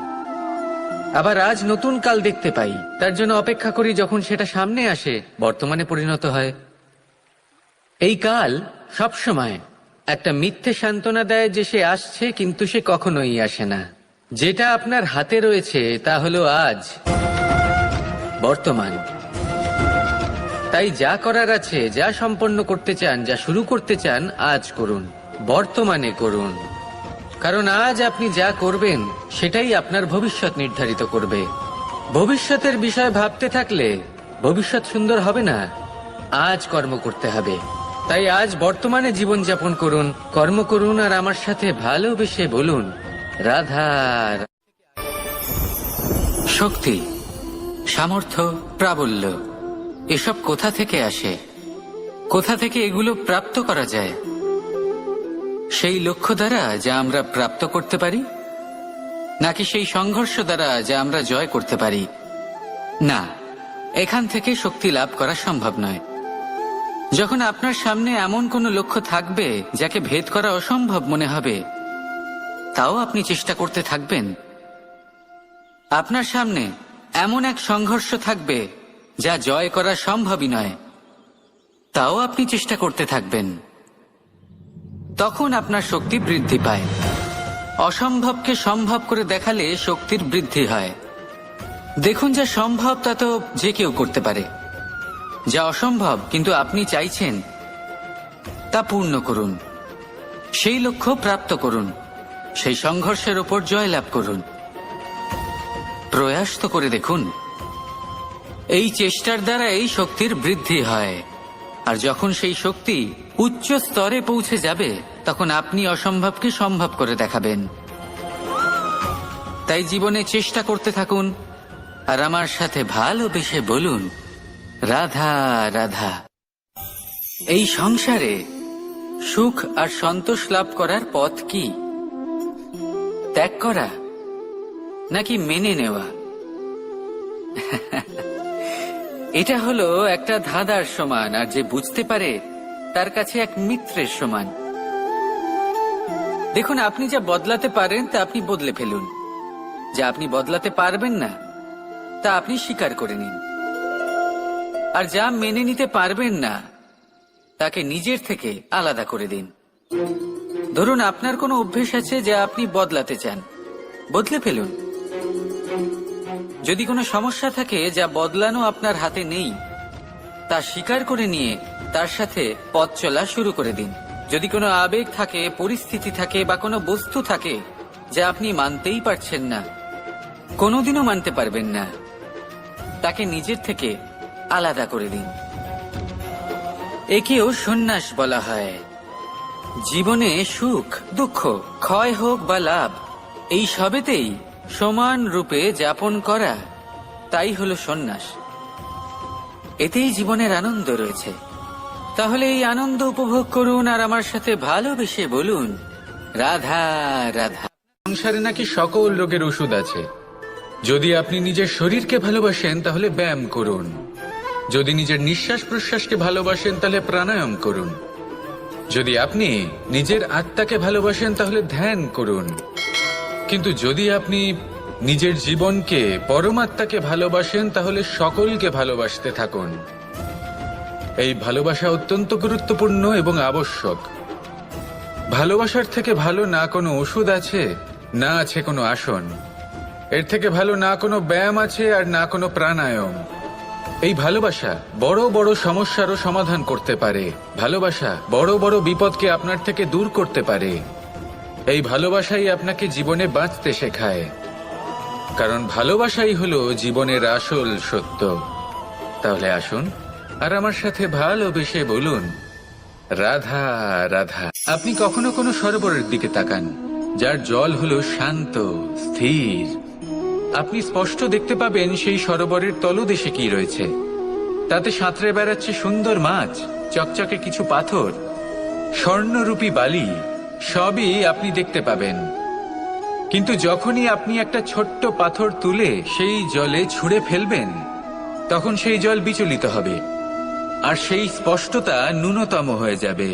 আবার আজ নতুন কাল দেখতে পাই, তার জন্য অপেক্ষা করি যখন সেটা সামনে আসে, বর্তমানে পরিণত হয়। এই কাল সবসময় একটা মিথ্যে সান্ত্বনা দেয় যে সে আসছে, কিন্তু সে কখনোই আসে না। যেটা আপনার হাতে রয়েছে তা হলো আজ, বর্তমান। তাই যা করার আছে, যা সম্পন্ন করতে চান, যা শুরু করতে চান, আজ করুন, বর্তমানে করুন। কারণ আজ আপনি যা করবেন সেটাই আপনার ভবিষ্যৎ নির্ধারিত করবে। ভবিষ্যতের বিষয় ভাবতে থাকলে ভবিষ্যৎ সুন্দর হবে না। আজ কর্ম করতে হবে। তাই আজ বর্তমানে জীবনযাপন করুন, কর্ম করুন, আর আমার সাথে ভালোবেসে বলুন রাধা। শক্তি, সামর্থ্য, প্রাবল্য এসব কোথা থেকে আসে? কোথা থেকে এগুলো প্রাপ্ত করা যায়? সেই লক্ষ্য দ্বারা যা আমরা প্রাপ্ত করতে পারি, নাকি সেই সংঘর্ষ দ্বারা যা আমরা জয় করতে পারি? না, এখান থেকে শক্তি লাভ করা সম্ভব নয়। যখন আপনার সামনে এমন কোনো লক্ষ্য থাকবে যাকে ভেদ করা অসম্ভব মনে হবে, তাও আপনি চেষ্টা করতে থাকবেন। আপনার সামনে এমন এক সংঘর্ষ থাকবে যা জয় করা সম্ভবই নয়, তাও আপনি চেষ্টা করতে থাকবেন। তখন আপনার শক্তি বৃদ্ধি পায়। অসম্ভবকে সম্ভব করে দেখালে শক্তির বৃদ্ধি হয়। দেখুন, যা সম্ভব তা তো যে কেউ করতে পারে। যা অসম্ভব কিন্তু আপনি চাইছেন, তা পূর্ণ করুন। সেই লক্ষ্য প্রাপ্ত করুন, সেই সংঘর্ষের ওপর জয়লাভ করুন। প্রয়াস তো করে দেখুন। এই চেষ্টার দ্বারা এই শক্তির বৃদ্ধি হয়, আর যখন সেই শক্তি উচ্চ স্তরে পৌঁছে যাবে তখন আপনি অসম্ভবকে সম্ভব করে দেখাবেন। তাই জীবনে চেষ্টা করতে থাকুন, আর আমার সাথে ভালোবেসে বলুন রাধা রাধা। এই সংসারে সুখ আর সন্তোষ লাভ করার পথ কি? ত্যাগ করা নাকি মেনে নেওয়া? এটা হলো একটা ধাঁধার সমান, আর যে বুঝতে পারে তার কাছে এক মিত্রের সমান। দেখুন, আপনি যা বদলাতে পারেন তা আপনি বদলে ফেলুন, যা আপনি বদলাতে পারবেন না তা আপনি স্বীকার করে নিন, আর যা মেনে নিতে পারবেন না তাকে নিজের থেকে আলাদা করে দিন। ধরুন, আপনার কোনো অভ্যেস আছে যা আপনি বদলাতে চান, বদলে ফেলুন। যদি কোনো সমস্যা থাকে যা বদলানো আপনার হাতে নেই, তা স্বীকার করে নিয়ে তার সাথে পথ চলা শুরু করে দিন। যদি কোনো আবেগ থাকে, পরিস্থিতি থাকে বা কোনো বস্তু থাকে যা আপনি মানতেই পারছেন না, কোনোদিনও মানতে পারবেন না, তাকে নিজের থেকে আলাদা করে দিন। একেও সন্ন্যাস বলা হয়। জীবনে সুখ দুঃখ, ক্ষয় হোক বা লাভ, এই সবেতেই সমান রূপে যাপন করা, তাই হলো সন্ন্যাস। এতেই জীবনের আনন্দ রয়েছে। তাহলে এই আনন্দ উপভোগ করুন আর আমার সাথে ভালোবেসে বলুন, রাধা রাধা। সংসারে নাকি সকল রোগের ওষুধ আছে। যদি আপনি নিজের শরীরকে ভালোবাসেন তাহলে ব্যায়াম করুন, যদি নিজের নিঃশ্বাস প্রশ্বাসকে ভালোবাসেন তাহলে প্রাণায়াম করুন, যদি আপনি নিজের আত্মাকে ভালোবাসেন তাহলে ধ্যান করুন, কিন্তু যদি আপনি নিজের জীবনকে, পরমাত্মাকে ভালোবাসেন তাহলে সকলকে ভালোবাসতে থাকুন। এই ভালোবাসা অত্যন্ত গুরুত্বপূর্ণ এবং আবশ্যক। ভালোবাসার থেকে ভালো না কোনো ওষুধ আছে, না আছে কোনো আসন। এর থেকে ভালো না কোনো ব্যায়াম আছে আর না কোনো প্রাণায়াম। এই ভালোবাসা বড় বড় সমস্যারও সমাধান করতে পারে। ভালোবাসা বড় বড় বিপদকে আপনার থেকে দূর করতে পারে। এই ভালোবাসাই আপনাকে জীবনে বাঁচতে শেখায়, কারণ ভালোবাসাই হলো জীবনের আসল সত্য। তাহলে আসুন আর আমার সাথে ভালোবেসে বলুন, রাধা রাধা। আপনি কখনো কোনো সরোবরের দিকে তাকান যার জল হলো শান্ত, স্থির। আপনি স্পষ্ট দেখতে পাবেন সেই সরোবরের তলদেশে কি রয়েছে। তাতে সাঁতরে বেড়াচ্ছে সুন্দর মাছ, চকচকে কিছু পাথর, স্বর্ণরূপী বালি, সবই আপনি দেখতে পাবেন। কিন্তু যখনই আপনি একটা ছোট্ট পাথর তুলে সেই জলে ছুঁড়ে ফেলবেন, তখন সেই জল বিচলিত হবে আর সেই স্পষ্টতা ন্যূনতম হয়ে যাবে।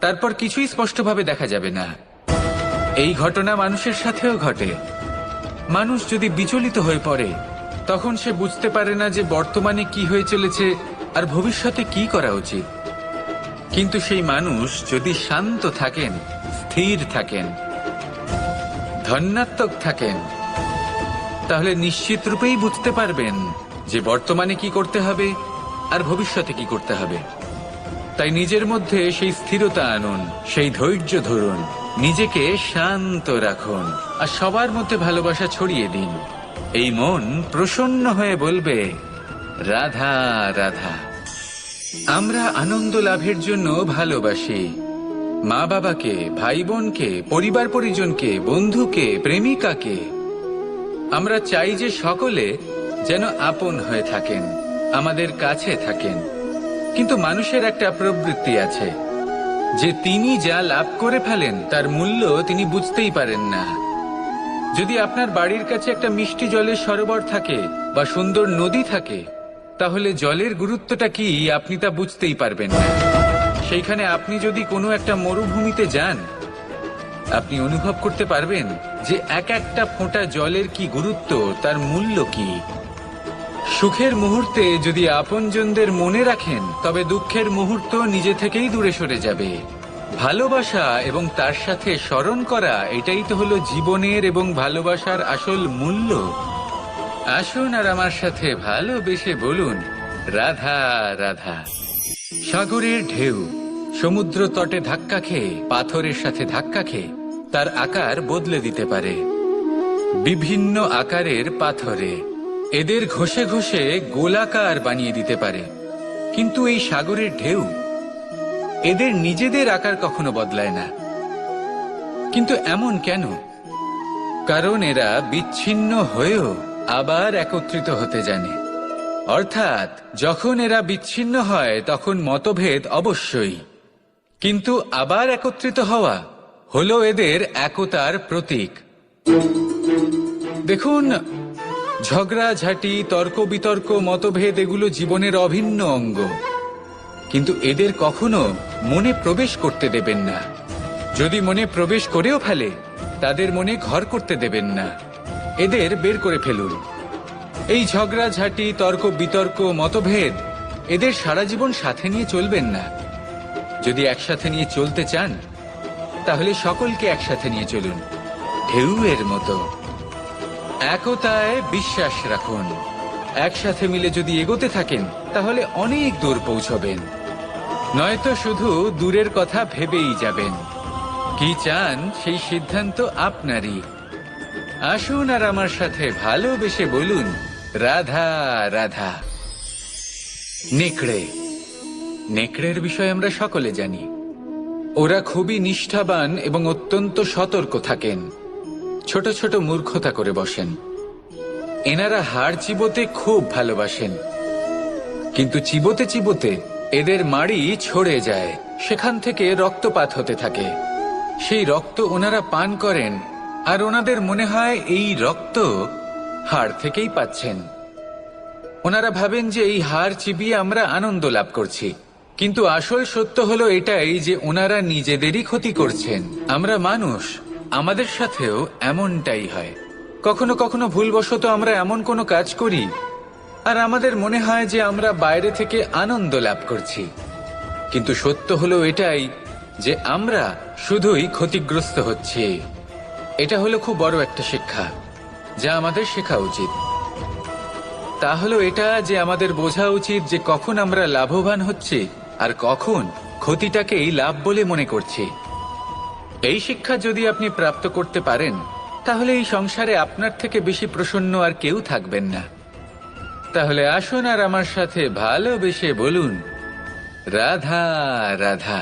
তারপর কিছুই স্পষ্টভাবে দেখা যাবে না। এই ঘটনা মানুষের সাথেও ঘটে। মানুষ যদি বিচলিত হয়ে পড়ে, তখন সে বুঝতে পারে না যে বর্তমানে কি হয়ে চলেছে আর ভবিষ্যতে কি করা উচিত। কিন্তু সেই মানুষ যদি শান্ত থাকেন, স্থির থাকেন, ধন্যাত্মক থাকেন, তাহলে নিশ্চিত রূপেই বুঝতে পারবেন যে বর্তমানে কি করতে হবে আর ভবিষ্যতে কি করতে হবে। তাই নিজের মধ্যে সেই স্থিরতা আনুন, সেই ধৈর্য ধরুন, নিজেকে শান্ত রাখুন আর সবার মধ্যে ভালোবাসা ছড়িয়ে দিন। এই মন প্রসন্ন হয়ে বলবে, রাধা রাধা। আমরা আনন্দ লাভের জন্য ভালোবাসি মা বাবাকে, ভাই বোনকে, পরিবার পরিজনকে, বন্ধুকে, প্রেমিকাকে। আমরা চাই যে সকলে যেন আপন হয়ে থাকেন, আমাদের কাছে থাকেন। কিন্তু মানুষের একটা প্রবৃত্তি আছে যে তিনি যা লাভ করে ফেলেন তার মূল্য তিনি বুঝতেই পারেন না। যদি আপনার বাড়ির কাছে একটা মিষ্টি জলের সরোবর থাকে বা সুন্দর নদী থাকে, তাহলে জলের গুরুত্বটা কি আপনি তা বুঝতেই পারবেন না। সেইখানে আপনি যদি কোনো একটা মরুভূমিতে যান, আপনি অনুভব করতে পারবেন যে এক একটা ফোঁটা জলের কি গুরুত্ব, তার মূল্য কি। সুখের মুহূর্তে যদি আপনজনদের মনে রাখেন, তবে দুঃখের মুহূর্ত নিজে থেকেই দূরে সরে যাবে। ভালোবাসা এবং তার সাথে স্মরণ করা, এটাই তো হলো জীবনের এবং ভালোবাসার আসল মূল্য। আসুন আর আমার সাথে ভালোবেসে বলুন, রাধা রাধা। সাগরের ঢেউ সমুদ্র তটে ধাক্কা খেয়ে, পাথরের সাথে ধাক্কা খেয়ে তার আকার বদলে দিতে পারে। বিভিন্ন আকারের পাথরে এদের ঘষে ঘষে গোলাকার বানিয়ে দিতে পারে, কিন্তু এই সাগরের ঢেউ এদের নিজেদের আকার কখনো বদলায় না। কিন্তু এমন কেন? কারণ এরা বিচ্ছিন্ন হয়েও আবার একত্রিত হতে জানে। অর্থাৎ যখন এরা বিচ্ছিন্ন হয় তখন মতভেদ অবশ্যই, কিন্তু আবার একত্রিত হওয়া হলো এদের একতার প্রতীক। দেখুন, ঝগড়াঝাঁটি, তর্ক বিতর্ক, মতভেদ এগুলো জীবনের অভিন্ন অঙ্গ, কিন্তু এদের কখনো মনে প্রবেশ করতে দেবেন না। যদি মনে প্রবেশ করেও ফেলে, তাদের মনে ঘর করতে দেবেন না, এদের বের করে ফেলুন। এই ঝগড়াঝাঁটি, তর্ক বিতর্ক, মতভেদ এদের সারা জীবন সাথে নিয়ে চলবেন না। যদি একসাথে নিয়ে চলতে চান, তাহলে সকলকে একসাথে নিয়ে চলুন, ঢেউয়ের মতো। একতায় বিশ্বাস রাখুন। একসাথে মিলে যদি এগোতে থাকেন, তাহলে অনেক দূর পৌঁছবেন, নয়তো শুধু দূরের কথা ভেবেই যাবেন। কি চান সেই সিদ্ধান্ত আপনারই। আসুন আর আমার সাথে ভালোবেসে বলুন, রাধা রাধা। নেকড়ে, নেকড়ের বিষয়ে আমরা সকলে জানি। ওরা খুবই নিষ্ঠাবান এবং অত্যন্ত সতর্ক থাকেন। ছোট ছোট মূর্খতা করে বসেন। এনারা হাড় চিবোতে খুব ভালোবাসেন, কিন্তু চিবোতে চিবোতে এদের মাড়ি ছড়ে যায়, সেখান থেকে রক্তপাত হতে থাকে। সেই রক্ত ওনারা পান করেন, আর ওনাদের মনে হয় এই রক্ত হাড় থেকেই পাচ্ছেন। ওনারা ভাবেন যে এই হাড় চিবিয়ে আমরা আনন্দ লাভ করছি, কিন্তু আসল সত্য হলো এটাই যে ওনারা নিজেদেরই ক্ষতি করছেন। আমরা মানুষ, আমাদের সাথেও এমনটাই হয়। কখনো কখনো ভুলবশত আমরা এমন কোনো কাজ করি, আর আমাদের মনে হয় যে আমরা বাইরে থেকে আনন্দ লাভ করছি, কিন্তু সত্য হলো এটাই যে আমরা শুধুই ক্ষতিগ্রস্ত হচ্ছি। এটা হলো খুব বড় একটা শিক্ষা, যা আমাদের শেখা উচিত। তা হলো এটা যে আমাদের বোঝা উচিত যে কখন আমরা লাভবান হচ্ছি আর কখন ক্ষতিটাকেই লাভ বলে মনে করছি। এই শিক্ষা যদি আপনি প্রাপ্ত করতে পারেন, তাহলে এই সংসারে আপনার থেকে বেশি প্রসন্ন আর কেউ থাকবেন না। তাহলে আসুন আর আমার সাথে ভালোবেসে বলুন, রাধা রাধা।